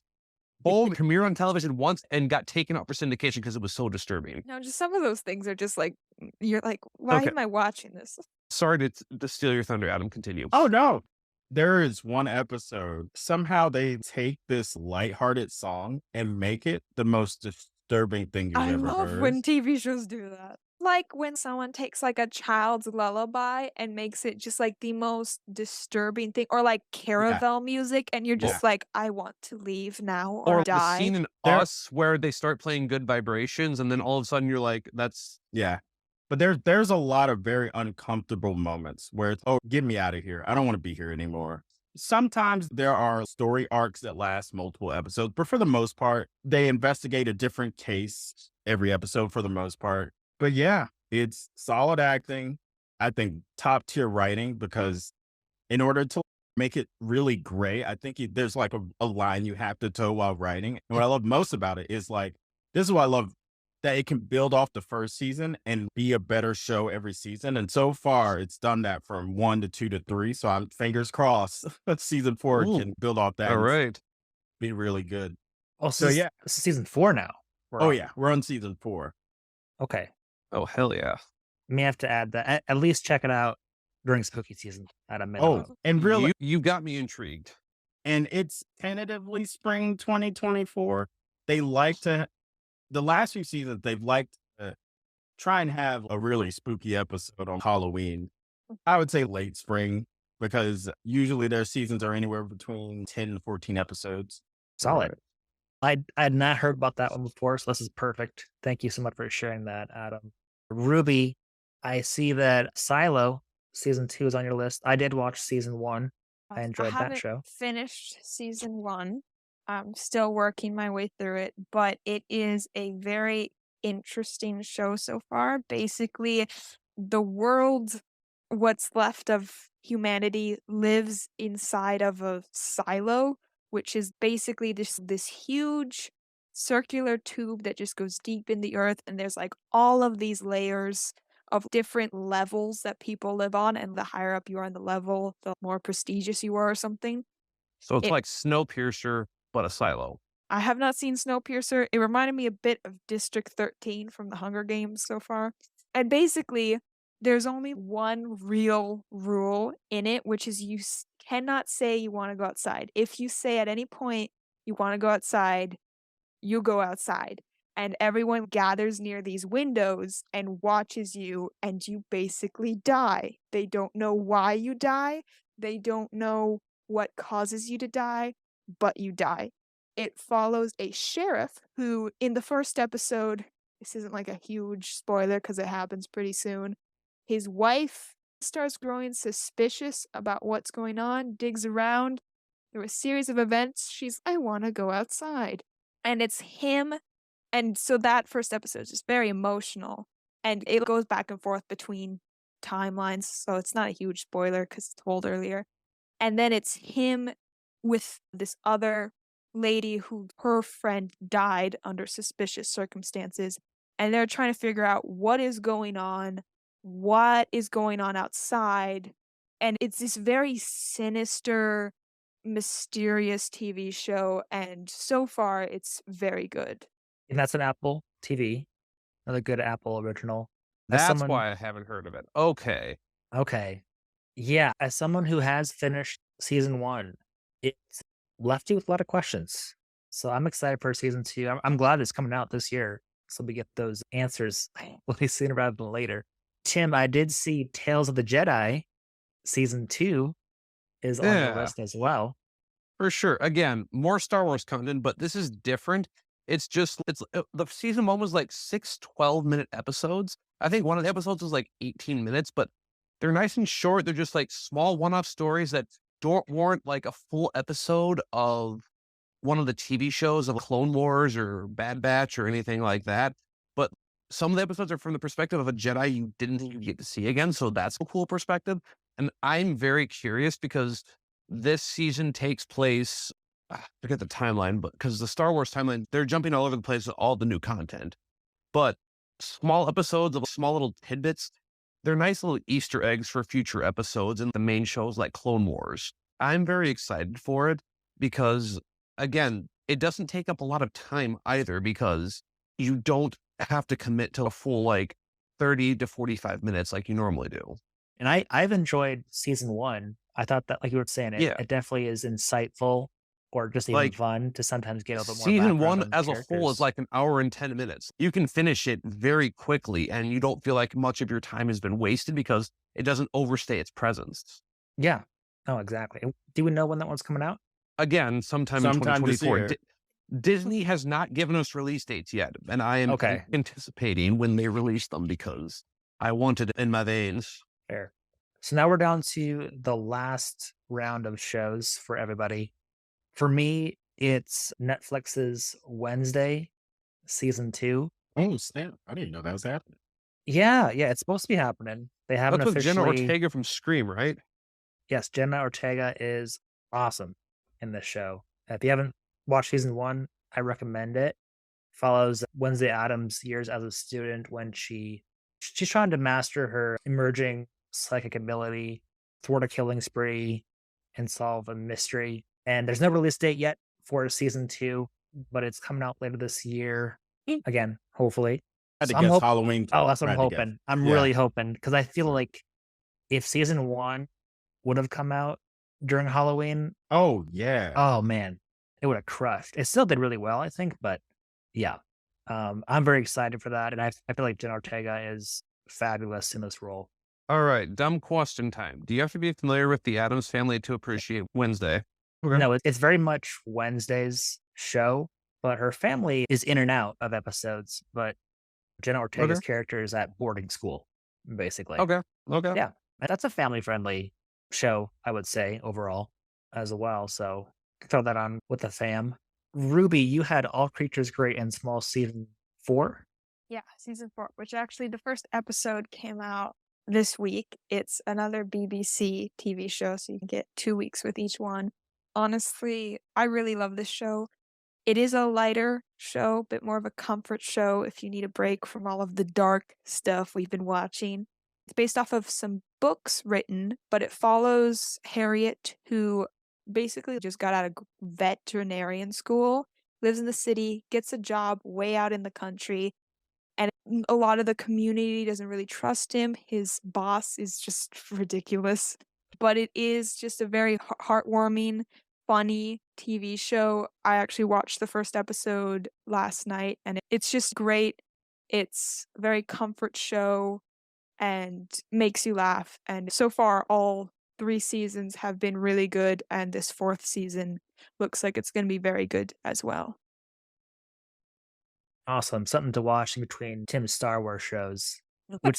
Home premiered on television once and got taken out for syndication because it was so disturbing. No, just some of those things are just like, you're like, why Okay. am I watching this? Sorry to steal your thunder, Adam. Continue. Oh, no. There is one episode. Somehow they take this lighthearted song and make it the most disturbing thing you've I ever love heard. when TV shows do that. Like when someone takes like a child's lullaby and makes it just like the most disturbing thing, or like caravel music, and you're just like, I want to leave now or Or the die. scene in There- Us where they start playing Good Vibrations, and then all of a sudden you're like, that's Yeah. But there's a lot of very uncomfortable moments where it's, oh, get me out of here. I don't want to be here anymore. Sometimes there are story arcs that last multiple episodes, but for the most part, they investigate a different case every episode for the most part. But yeah, it's solid acting. I think top tier writing, because in order to make it really great, I think there's like a line you have to toe while writing. And what I love most about it is like, this is what I love, that it can build off the first season and be a better show every season. And so far it's done that from 1 to 2 to 3. So I'm fingers crossed that season 4 Ooh. can build off that all and right. be really good. Oh, So, yeah. this is season 4 now. Oh yeah, we're on season 4. Okay. Oh, hell yeah. May have to add that. At least check it out during spooky season at a minimum. Oh, and really, You got me intrigued. and it's tentatively spring 2024. They like to, the last few seasons, they've liked to try and have a really spooky episode on Halloween. I would say late spring because usually their seasons are anywhere between 10 and 14 episodes. Solid. I had not heard about that one before, so this is perfect. Thank you so much for sharing that, Adam. Ruby, I see that Silo season 2 is on your list. I did watch season 1. I I enjoyed that haven't show. finished season 1. I'm still working my way through it, but it is a very interesting show so far. Basically, the world, what's left of humanity, lives inside of a silo, which is basically this huge circular tube that just goes deep in the earth, and there's like all of these layers of different levels that people live on, and the higher up you are on the level, the more prestigious you are or something. So it's It like Snowpiercer, but a silo. I have not seen Snowpiercer. It reminded me a bit of District 13 from the Hunger Games so far. And basically, there's only one real rule in it, which is cannot say you want to go outside. If you say at any point you want to go outside, you go outside. And everyone gathers near these windows and watches you, and you basically die. They don't know why you die. They don't know what causes you to die, but you die. It follows a sheriff who, in the first episode, this isn't like a huge spoiler because it happens pretty soon. His wife starts growing suspicious about what's going on, digs around. Through a series of events, I want to go outside. And it's him. And so that first episode is just very emotional. And it goes back and forth between timelines. So it's not a huge spoiler because it's told earlier. And then it's him with this other lady who her friend died under suspicious circumstances. And they're trying to figure out what is going on outside. And it's this very sinister, mysterious TV show. And so far, it's very good. And that's an Apple TV, another good Apple original. As That's someone why I haven't heard of it. Okay. Okay. Yeah, as someone who has finished season 1, it's left you with a lot of questions. So I'm excited for season 2. I'm glad it's coming out this year, so we get those answers way sooner rather than later. Tim, I did see Tales of the Jedi season 2 is on your Yeah, list as well. for sure. Again, more Star Wars content, but this is different. The season 1 was like 6 12-minute episodes. I think one of the episodes was like 18 minutes, but they're nice and short. They're just like small one-off stories that don't warrant like a full episode of one of the TV shows of Clone Wars or Bad Batch or anything like that. But some of the episodes are from the perspective of a Jedi you didn't think you'd get to see again. So that's a cool perspective. And I'm very curious because this season takes place, I forget the timeline, but because the Star Wars timeline, they're jumping all over the place with all the new content. But small episodes of small little tidbits, they're nice little Easter eggs for future episodes in the main shows like Clone Wars. I'm very excited for it because, again, it doesn't take up a lot of time either because you don't have to commit to a full like 30 to 45 minutes like you normally do. And I've enjoyed season 1. I thought that, like you were saying, Yeah. it definitely is insightful or just even Like, fun to sometimes get a little bit more Season background 1 on the as a whole is characters. like an hour and 10 minutes. You can finish it very quickly and you don't feel like much of your time has been wasted because it doesn't overstay its presence. Yeah. Oh, exactly. Do we know when that one's coming out? Again, sometime in Sometime this 2024. year. Disney has not given us release dates yet, and I am Okay. anticipating when they release them because I want it in my veins. Fair. So now we're down to the last round of shows for everybody. For me, it's Netflix's Wednesday season 2. Oh, snap. I didn't know that was happening. Yeah, it's supposed to be happening. They haven't That's with Jenna officially. Ortega from Scream, right? Yes, Jenna Ortega is awesome in this show. If you haven't watched season 1, I recommend it. Follows Wednesday Adams' years as a student when she's trying to master her emerging psychic ability, thwart a killing spree, and solve a mystery. And there's no release date yet for season 2, but it's coming out later this year. Again, hopefully. I had to So I'm guess hop- Halloween. Oh, that's what I I'm had to guess. hoping. I'm Yeah. really hoping because I feel like if season 1 would have come out during Halloween, Oh, yeah. oh man, it would have crushed. It still did really well, I think, but yeah. I'm very excited for that. And I feel like Jen Ortega is fabulous in this role. All right, dumb question time. Do you have to be familiar with the Addams Family to appreciate Wednesday? Okay. No, it's very much Wednesday's show, but her family is in and out of episodes. But Jenna Okay. Ortega's character is at boarding school, basically. Okay. Okay. Yeah, and that's a family-friendly show, I would say, overall, as well. So throw that on with the fam. Ruby, you had All Creatures Great and Small season 4. Yeah, season 4, which actually the first episode came out this week. It's another BBC TV show, so you can get 2 weeks with each one. Honestly, I really love this show. It is a lighter show, bit more of a comfort show if you need a break from all of the dark stuff we've been watching. It's based off of some books written, but it follows Harriet, who basically just got out of veterinarian school, lives in the city, gets a job way out in the country, and a lot of the community doesn't really trust him. His boss is just ridiculous, but it is just a very heartwarming, funny TV show. I actually watched the first episode last night, and it's just great. It's a very comfort show and makes you laugh. And so far, all 3 seasons have been really good, and this 4th season looks like it's going to be very good as well. Awesome. Something to watch in between Tim's Star Wars shows. Which,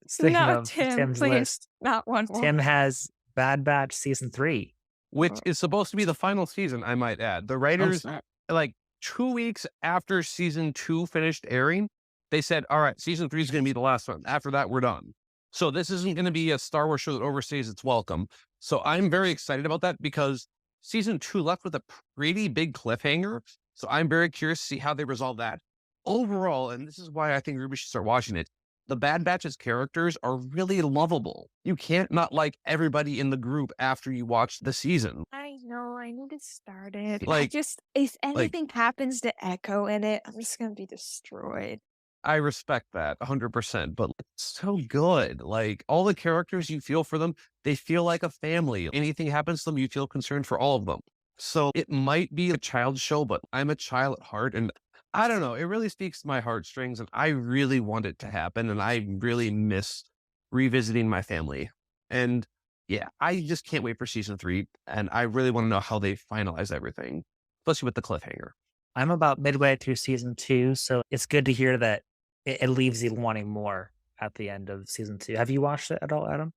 speaking No, of Tim, Tim's please, list, not one more. Tim has Bad Batch season 3. Which is supposed to be the final season, I might add. The Oh, writers, snap. like 2 weeks after season 2 finished airing, they said, all right, season 3 is going to be the last one. After that, we're done. So this isn't going to be a Star Wars show that overstays its welcome. So I'm very excited about that because season 2 left with a pretty big cliffhanger. So I'm very curious to see how they resolve that. Overall, and this is why I think Ruby should start watching it, the Bad Batch's characters are really lovable. You can't not like everybody in the group after you watch the season. I know, I need to start it. I Like- just, if anything happens to Echo in it, I'm just gonna be destroyed. I respect that 100%, but it's so good. Like all the characters, you feel for them, they feel like a family. Anything happens to them, you feel concerned for all of them. So it might be a child's show, but I'm a child at heart, and I don't know. It really speaks to my heartstrings, and I really want it to happen, and I really miss revisiting my family. And yeah, I just can't wait for season 3, and I really want to know how they finalize everything, especially with the cliffhanger. I'm about midway through season 2, so it's good to hear that it leaves you wanting more at the end of season 2. Have you watched it at all, Adam?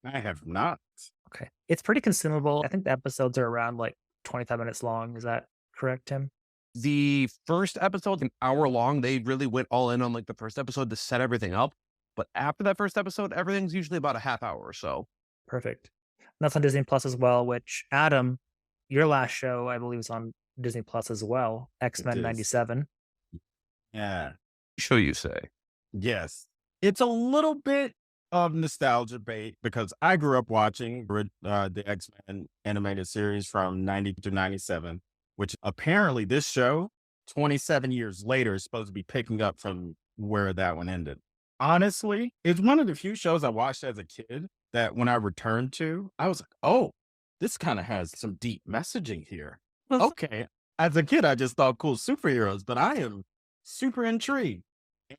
I have not. Okay. It's pretty consumable. I think the episodes are around like 25 minutes long. Is that correct, Tim? The first episode, an hour long, they really went all in on like the first episode to set everything up. But after that first episode, everything's usually about a half hour or so. Perfect. That's on Disney Plus as well, which Adam, your last show, I believe, is on Disney Plus as well. X-Men is. 97. Yeah. Show you say. Yes. It's a little bit of nostalgia bait because I grew up watching the X-Men animated series from 90 to 97, which apparently this show, 27 years later, is supposed to be picking up from where that one ended. Honestly, it's one of the few shows I watched as a kid that when I returned to, I was like, oh, this kind of has some deep messaging here. Okay. As a kid, I just thought cool superheroes, but I am super intrigued.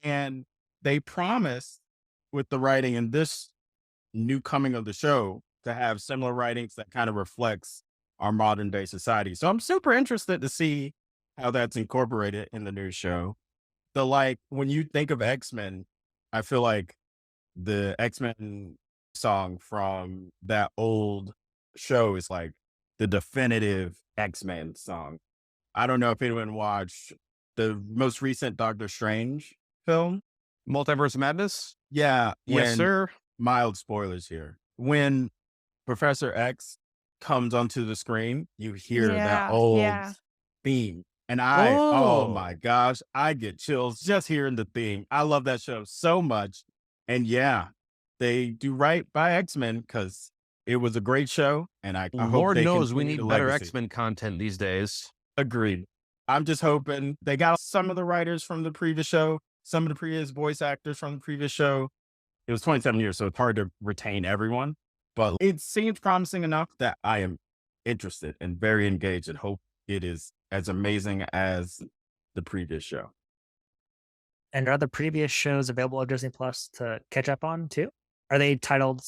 And they promised with the writing in this new coming of the show to have similar writings that kind of reflects our modern day society. So I'm super interested to see how that's incorporated in the new show. When you think of X-Men, I feel like the X-Men song from that old show is like the definitive X-Men song. I don't know if anyone watched the most recent Doctor Strange film. Multiverse Madness? Yeah. Yes, sir. Mild spoilers here. When Professor X comes onto the screen, you hear that old theme. And oh my gosh, I get chills just hearing the theme. I love that show so much. And yeah, they do right by X-Men because it was a great show. And I hope Lord they knows we continue need the better legacy. X-Men content these days. Agreed. I'm just hoping they got some of the writers from the previous show, some of the previous voice actors from the previous show. It was 27 years, so it's hard to retain everyone. But it seems promising enough that I am interested and very engaged and hope it is as amazing as the previous show. And are the previous shows available on Disney Plus to catch up on too? Are they titled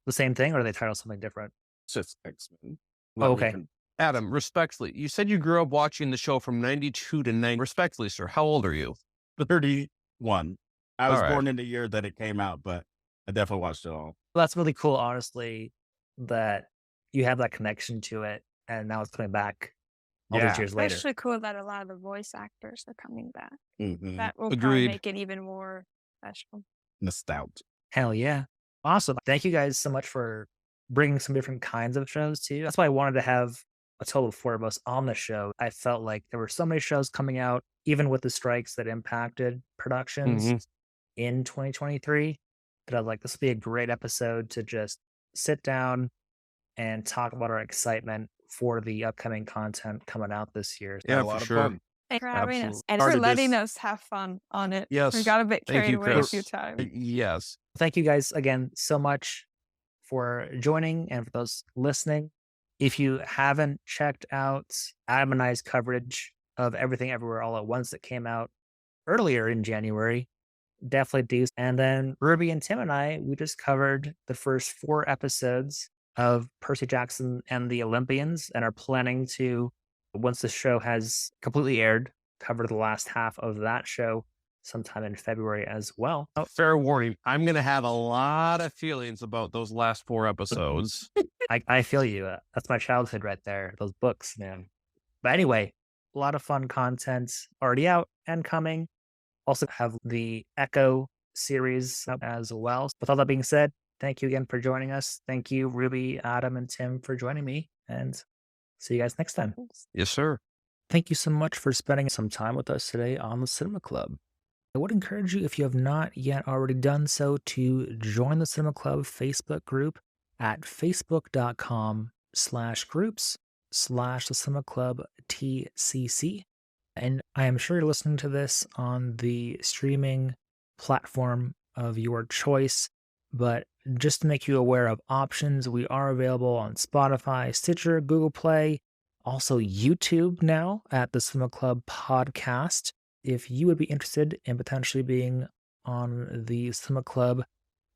the same thing or are they titled something different? It's just X-Men. Oh, okay. Adam, respectfully, you said you grew up watching the show from 92 to 90. Respectfully, sir, how old are you? 31. I was All right. born in the year that it came out, but I definitely watched it all. Well, that's really cool, honestly, that you have that connection to it and now it's coming back all these years later. Especially cool that a lot of the voice actors are coming back. Mhm. That will probably Agreed. make it even more special. Nostalgia. Hell yeah. Awesome. Thank you guys so much for bringing some different kinds of shows too. That's why I wanted to have a total of 4 of us on the show. I felt like there were so many shows coming out, even with the strikes that impacted productions Mhm. in 2023, that I was like, this would be a great episode to just sit down and talk about our excitement for the upcoming content coming out this year. Yeah, Had a for lot of sure. fun. Thanks for having us Absolutely. and for Started letting this- us have fun on it. We Yes. got a bit Thank carried you, away a Chris. few times. Yes. Thank you guys again so much for joining and for those listening. If you haven't checked out Adam and I's coverage of Everything Everywhere All at Once that came out earlier in January, definitely do. And then Ruby and Tim and I, we just covered the first 4 episodes of Percy Jackson and the Olympians and are planning to, once the show has completely aired, cover the last half of that show sometime in February as well. Fair warning, I'm going to have a lot of feelings about those last 4 episodes. I feel you. That's my childhood right there. Those books, man. But anyway, a lot of fun content already out and coming. Also have the Echo series up as well. With all that being said, thank you again for joining us. Thank you, Ruby, Adam, and Tim for joining me. And see you guys next time. Yes, sir. Thank you so much for spending some time with us today on the Cinema Club. I would encourage you, if you have not yet already done so, to join the Cinema Club Facebook group at facebook.com/groups/the Cinema Club TCC. And I am sure you're listening to this on the streaming platform of your choice, but just to make you aware of options, we are available on Spotify, Stitcher, Google Play, also YouTube now at the Cinema Club Podcast. If you would be interested in potentially being on the Cinema Club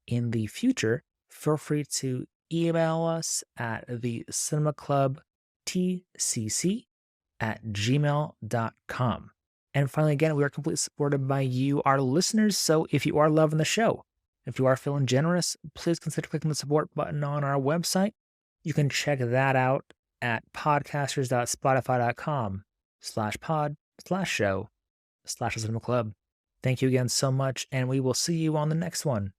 in the future, feel free to email us at the Cinema Club TCC@gmail.com. And finally, again, we are completely supported by you, our listeners. So if you are loving the show, if you are feeling generous, please consider clicking the support button on our website. You can check that out at podcasters.spotify.com/pod/show/Cinema Club. Thank you again so much, and we will see you on the next one.